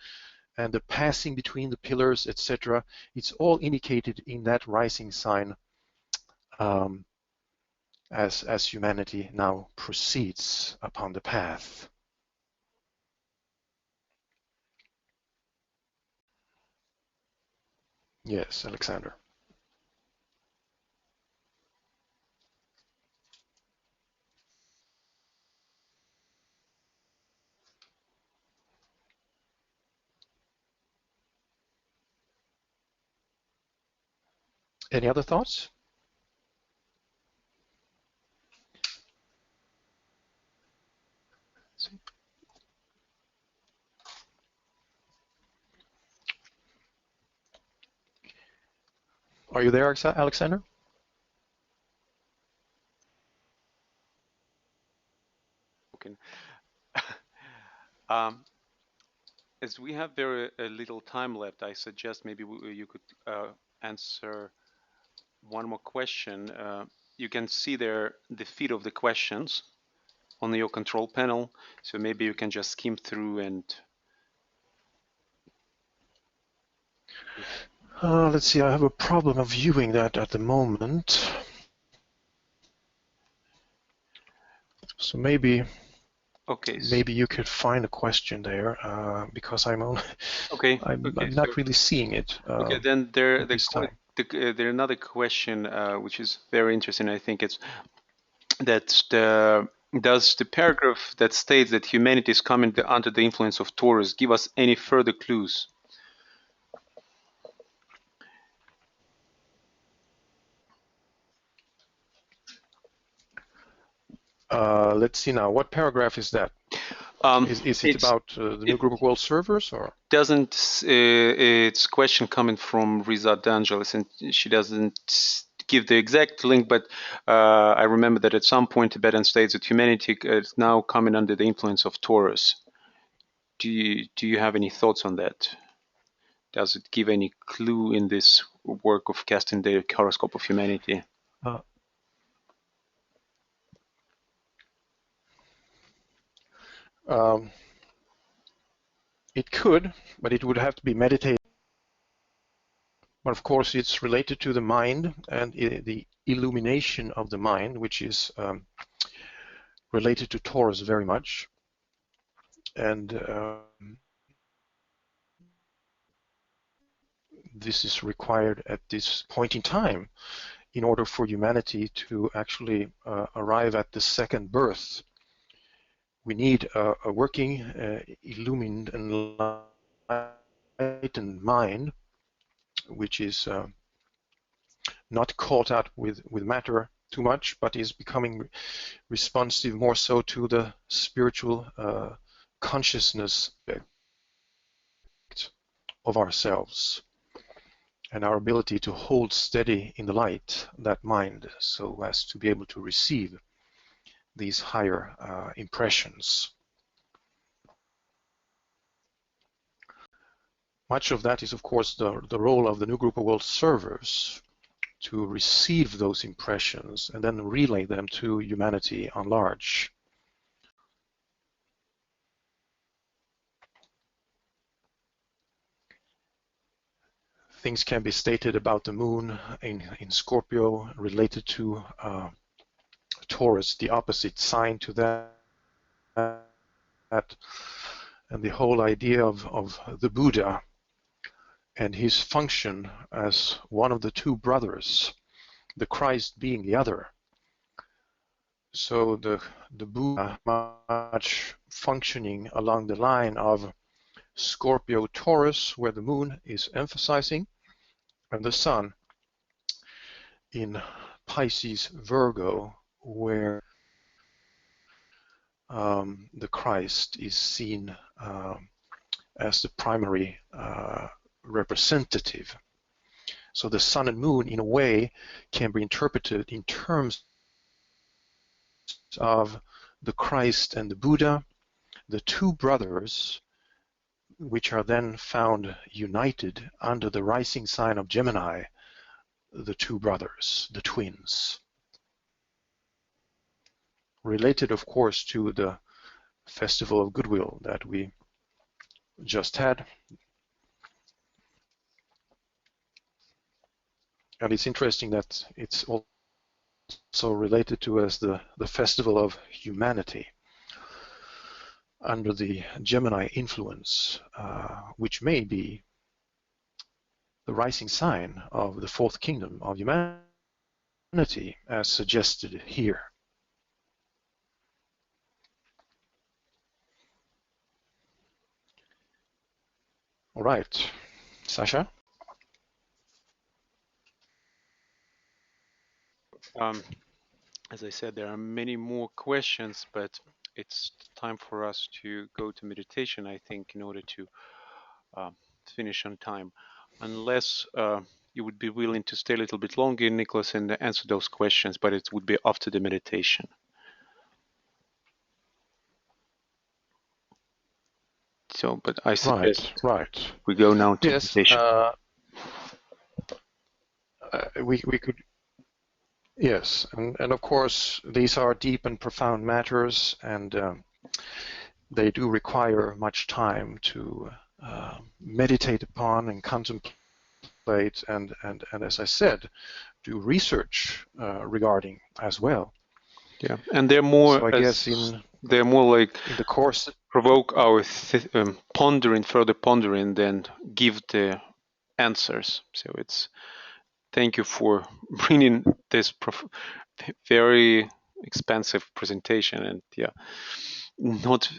and the passing between the pillars, etc., it's all indicated in that rising sign as humanity now proceeds upon the path. Yes, Alexander. Any other thoughts? Are you there, Alexander? Okay. As we have very little time left, I suggest maybe you could answer one more question. You can see there the feed of the questions on your control panel, so maybe you can just skim through and Let's see, I have a problem of viewing that at the moment. So maybe you could find a question there, because I'm not really seeing it. Okay, then there's another question which is very interesting. I think it's that does the paragraph that states that humanity is coming under the influence of Taurus give us any further clues? Let's see now. What paragraph is that? Is it about the new group of world servers, or doesn't? It's question coming from Riza D'Angelis, and she doesn't give the exact link, but I remember that at some point Tibetan states that humanity is now coming under the influence of Taurus. Do you have any thoughts on that? Does it give any clue in this work of casting the Horoscope of Humanity? It could, but it would have to be meditated. But of course, it's related to the mind and the illumination of the mind, which is related to Taurus very much. And this is required at this point in time in order for humanity to actually arrive at the second birth. We need a working, illumined, and enlightened mind, which is not caught up with matter too much, but is becoming responsive more so to the spiritual consciousness of ourselves and our ability to hold steady in the light that mind, so as to be able to receive these higher impressions. Much of that is, of course, the role of the new group of world servers to receive those impressions and then relay them to humanity on large. Things can be stated about the moon in Scorpio related to Taurus, the opposite sign to that, and the whole idea of the Buddha and his function as one of the two brothers, the Christ being the other. So the Buddha much functioning along the line of Scorpio Taurus, where the moon is emphasizing, and the sun in Pisces Virgo, where the Christ is seen as the primary representative. So the sun and moon, in a way, can be interpreted in terms of the Christ and the Buddha, the two brothers, which are then found united under the rising sign of Gemini, the two brothers, the twins. Related, of course, to the Festival of Goodwill that we just had. And it's interesting that it's also related to as the Festival of Humanity under the Gemini influence, which may be the rising sign of the fourth kingdom of humanity, as suggested here. All right, Sasha? As I said, there are many more questions, but it's time for us to go to meditation, I think, in order to finish on time. Unless you would be willing to stay a little bit longer, Niklas, and answer those questions, but it would be after the meditation. So, but I suggest we go now to meditation. We could, yes, and of course these are deep and profound matters, and they do require much time to meditate upon and contemplate, and as I said, do research regarding as well. Yeah, and they're more. So I guess they're more like in the course provoke our further pondering, than give the answers. So it's. Thank you for bringing this very expensive presentation, and yeah, not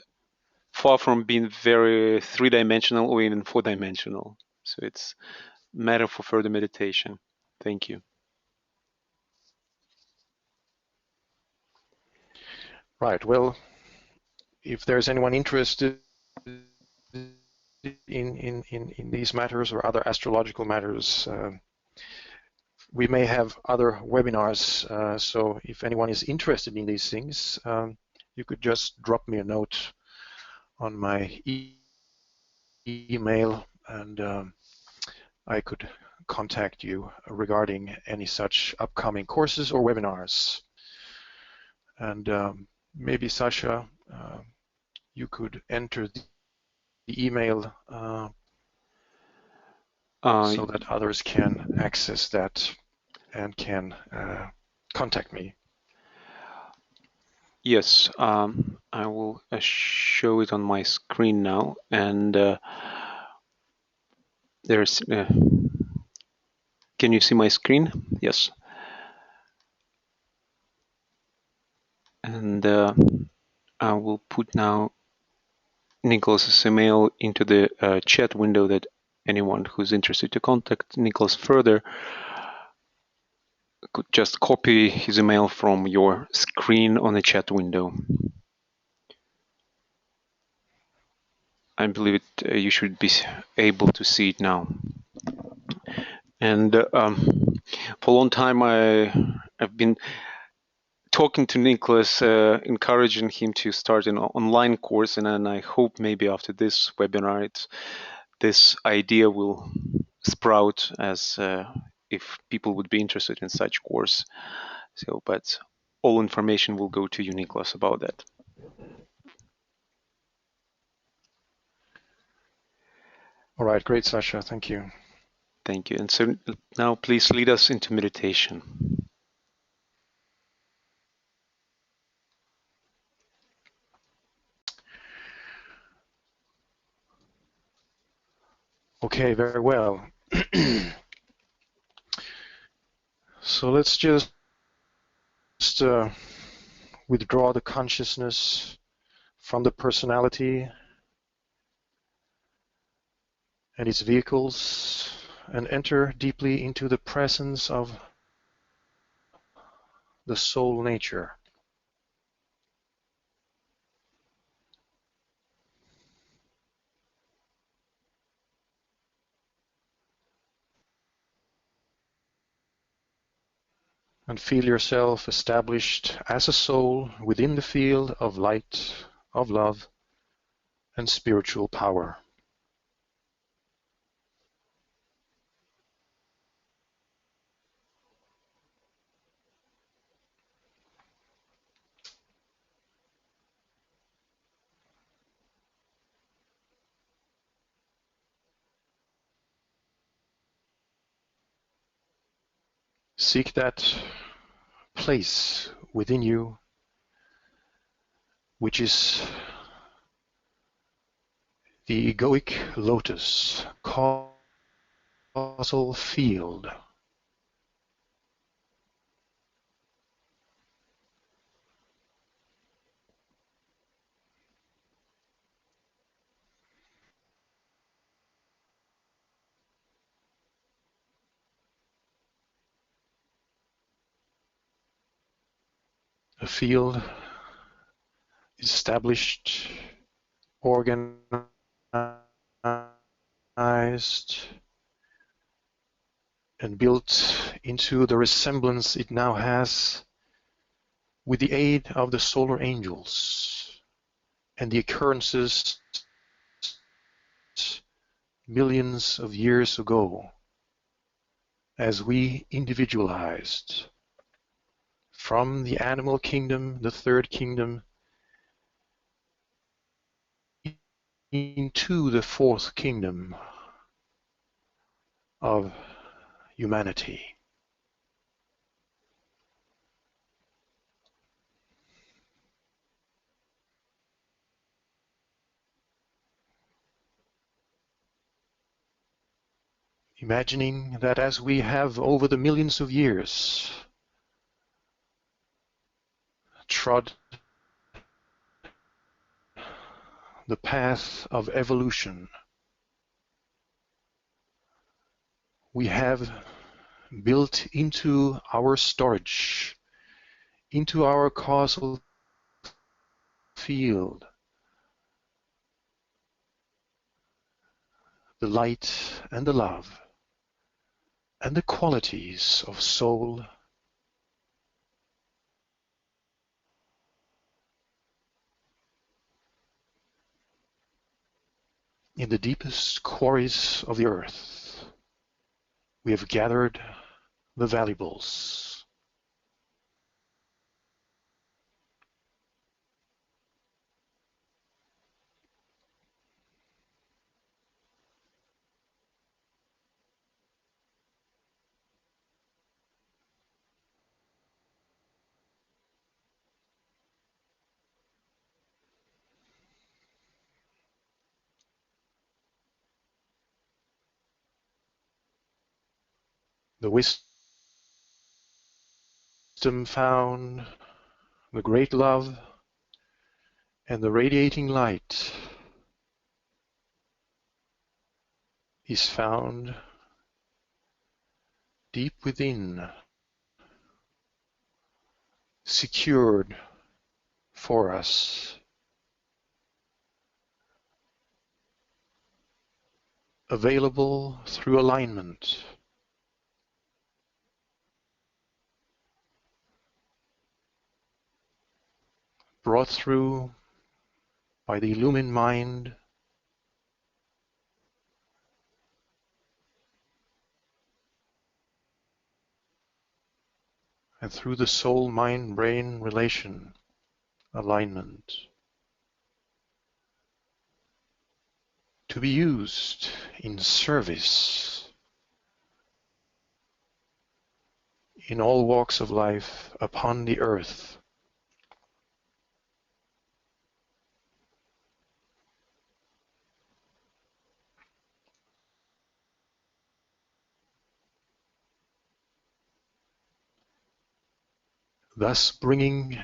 far from being very three-dimensional or even four-dimensional. So it's matter for further meditation. Thank you. Right. Well, if there's anyone interested in these matters or other astrological matters, we may have other webinars. So if anyone is interested in these things, you could just drop me a note on my email, and I could contact you regarding any such upcoming courses or webinars. And maybe Sasha, you could enter the email so that others can access that and can contact me. Yes, I will show it on my screen now, and there's. Can you see my screen? Yes. And I will put now Niklas's email into the chat window, that anyone who's interested to contact Niklas further could just copy his email from your screen on the chat window. I believe it. You should be able to see it now. And for a long time, I've been talking to Niklas, encouraging him to start an online course, and then I hope maybe after this webinar, this idea will sprout as if people would be interested in such course. So, but all information will go to you, Niklas, about that. All right, great, Sasha. Thank you. Thank you. And so now please lead us into meditation. Okay, very well. So let's just withdraw the consciousness from the personality and its vehicles and enter deeply into the presence of the soul nature. and feel yourself established as a soul within the field of light, of love, and spiritual power. Seek that place within you which is the egoic lotus, causal field. A field established, organized, and built into the resemblance it now has with the aid of the solar angels and the occurrences millions of years ago as we individualized from the animal kingdom, the third kingdom, into the fourth kingdom of humanity. Imagining that as we have over the millions of years trod the path of evolution, we have built into our storage, into our causal field, the light and the love and the qualities of soul, in the deepest quarries of the earth. We have gathered the valuables. The wisdom found, the great love, and the radiating light is found deep within, secured for us, available through alignment. Brought through by the illumined mind, and through the soul-mind-brain relation, alignment, to be used in service in all walks of life upon the earth. Thus bringing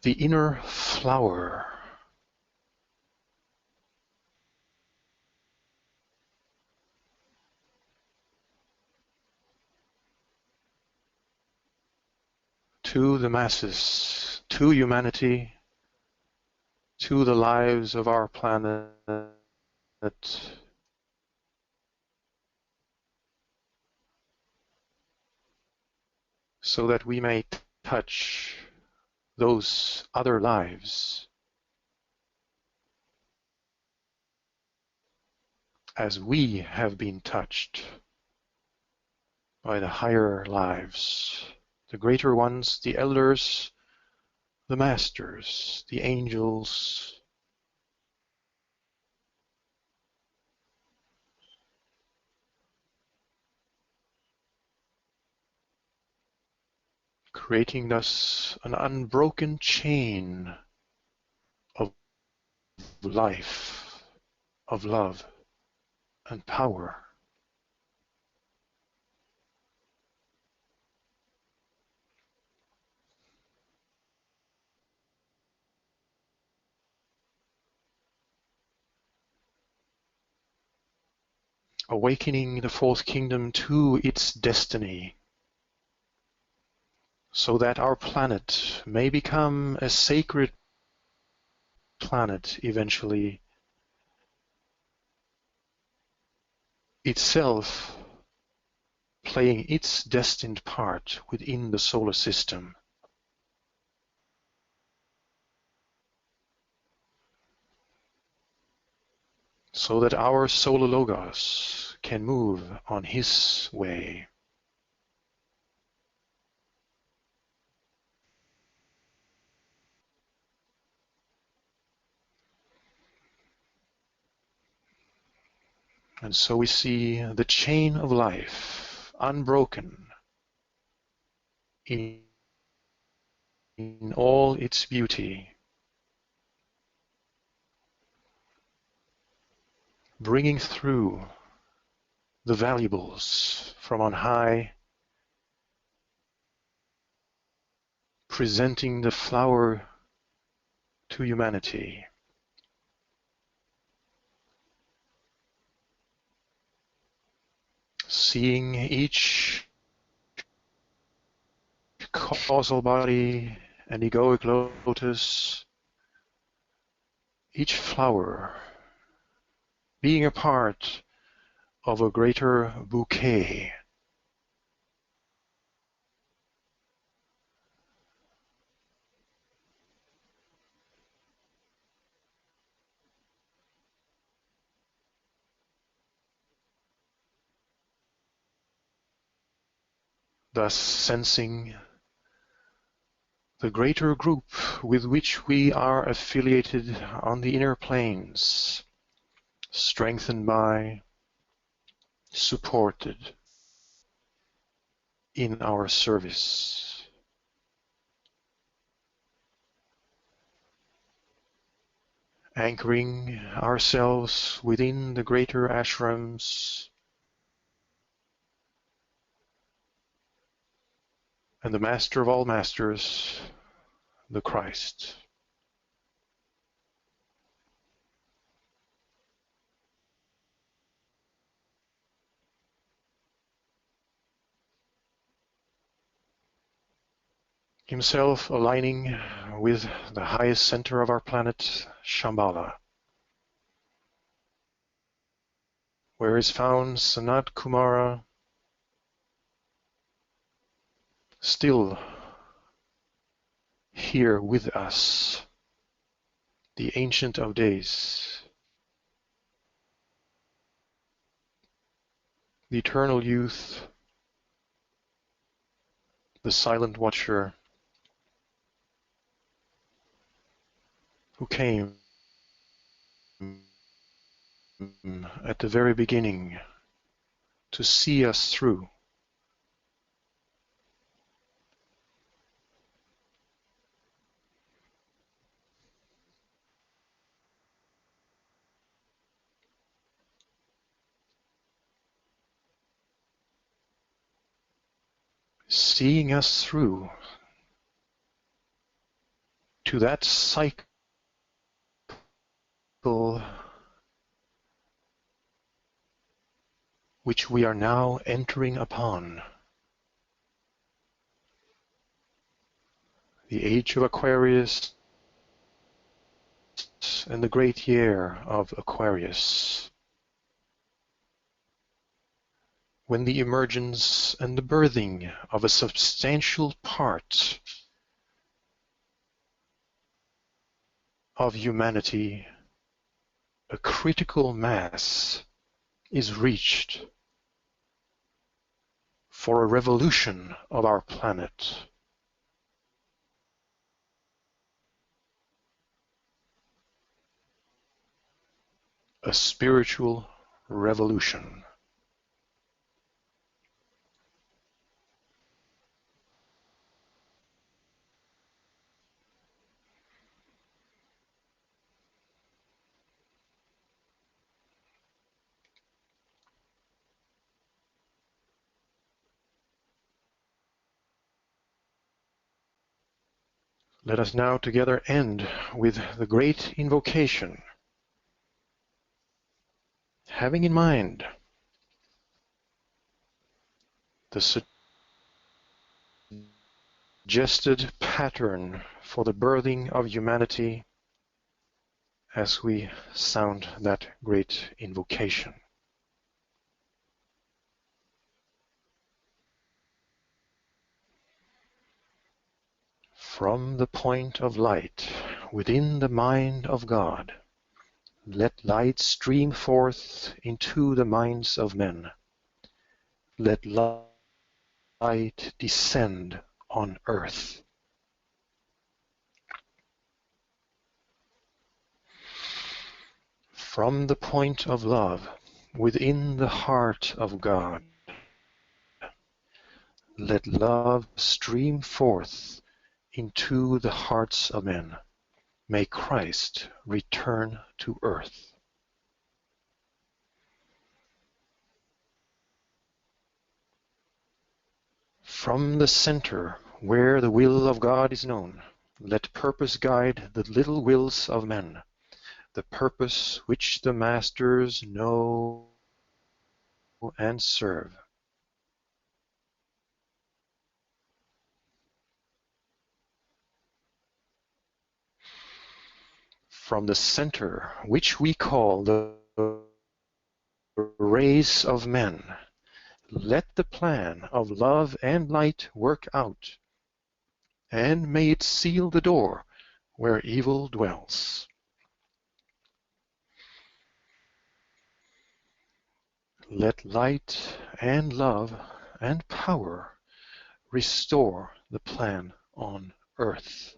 the inner flower to the masses, to humanity, to the lives of our planet, so that we may touch those other lives as we have been touched by the higher lives, the greater ones, the elders, the masters, the angels, creating thus an unbroken chain of life, of love and power. Awakening the fourth kingdom to its destiny, so that our planet may become a sacred planet eventually, itself playing its destined part within the solar system. So that our solar logos can move on his way. And so we see the chain of life unbroken in all its beauty, bringing through the valuables from on high, presenting the flower to humanity. Seeing each causal body and egoic lotus, each flower being a part of a greater bouquet. Thus sensing the greater group with which we are affiliated on the inner planes, strengthened by, supported in our service. Anchoring ourselves within the greater ashrams and the Master of all Masters, the Christ. Himself aligning with the highest center of our planet, Shambhala, where is found Sanat Kumara, still here with us, the Ancient of Days, the eternal youth, the silent watcher, who came at the very beginning to see us through. Seeing us through to that cycle which we are now entering upon, the age of Aquarius and the great year of Aquarius, when the emergence and the birthing of a substantial part of humanity, a critical mass, is reached for a revolution of our planet. A spiritual revolution. Let us now together end with the great invocation, having in mind the suggested pattern for the birthing of humanity as we sound that great invocation. From the point of light within the mind of God, let light stream forth into the minds of men. Let light descend on earth. From the point of love within the heart of God, let love stream forth into the hearts of men. May Christ return to earth. From the center where the will of God is known, let purpose guide the little wills of men, the purpose which the masters know and serve. From the center which we call the race of men, let the plan of love and light work out, and may it seal the door where evil dwells. Let light and love and power restore the plan on earth.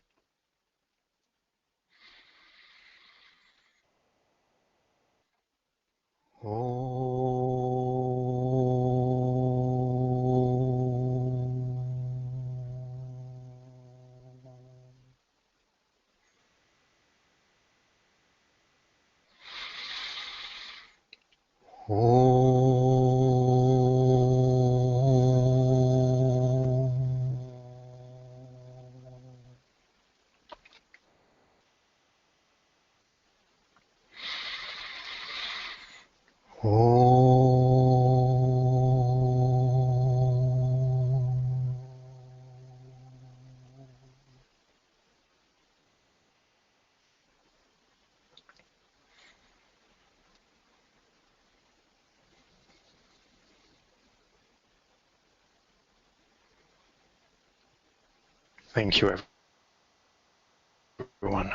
Thank you, everyone.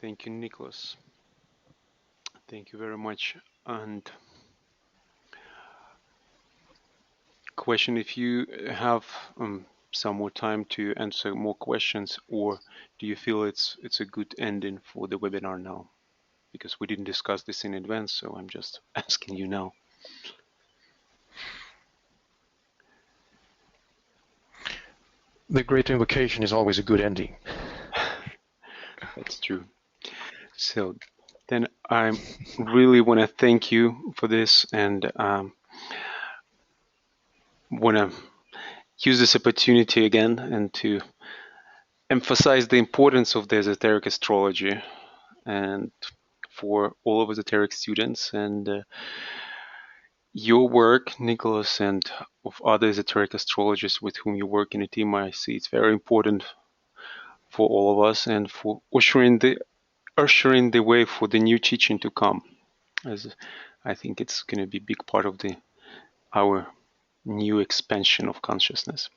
Thank you, Niklas. Thank you very much. And question, if you have some more time to answer more questions, or do you feel it's a good ending for the webinar now? Because we didn't discuss this in advance, so I'm just asking you now. The great invocation is always a good ending. That's true. So then I really want to thank you for this, and want to use this opportunity again and to emphasize the importance of the esoteric astrology and for all of esoteric students, and your work, Niklas, and of other esoteric astrologers with whom you work in a team. I see it's very important for all of us and for ushering the way for the new teaching to come, as I think it's going to be a big part of our new expansion of consciousness.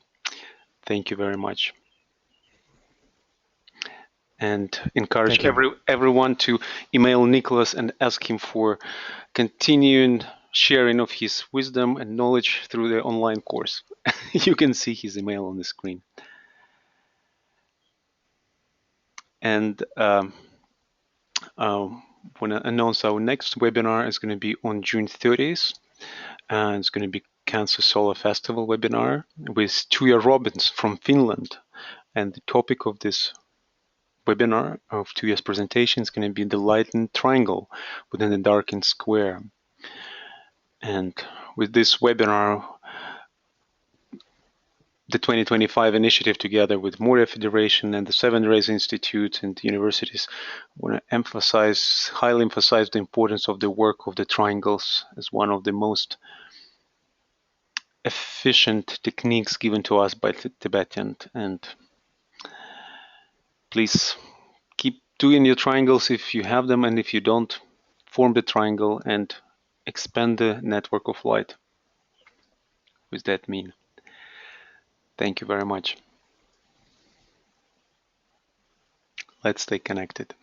Thank you very much. And encourage everyone to email Niklas and ask him for continuing sharing of his wisdom and knowledge through the online course. You can see his email on the screen. And want to announce our next webinar is going to be on June 30th. And it's going to be Cancer Solar Festival webinar with Tuija Robbins from Finland. And the topic of this webinar of Tuija's presentation is going to be the lightened triangle within the darkened square. And with this webinar, the 2025 initiative, together with Moria Federation and the Seven Rays Institute and the universities, want to highly emphasize the importance of the work of the triangles as one of the most efficient techniques given to us by the Tibetan. And please keep doing your triangles if you have them, and if you don't, form the triangle and expand the network of light. What does that mean? Thank you very much. Let's stay connected.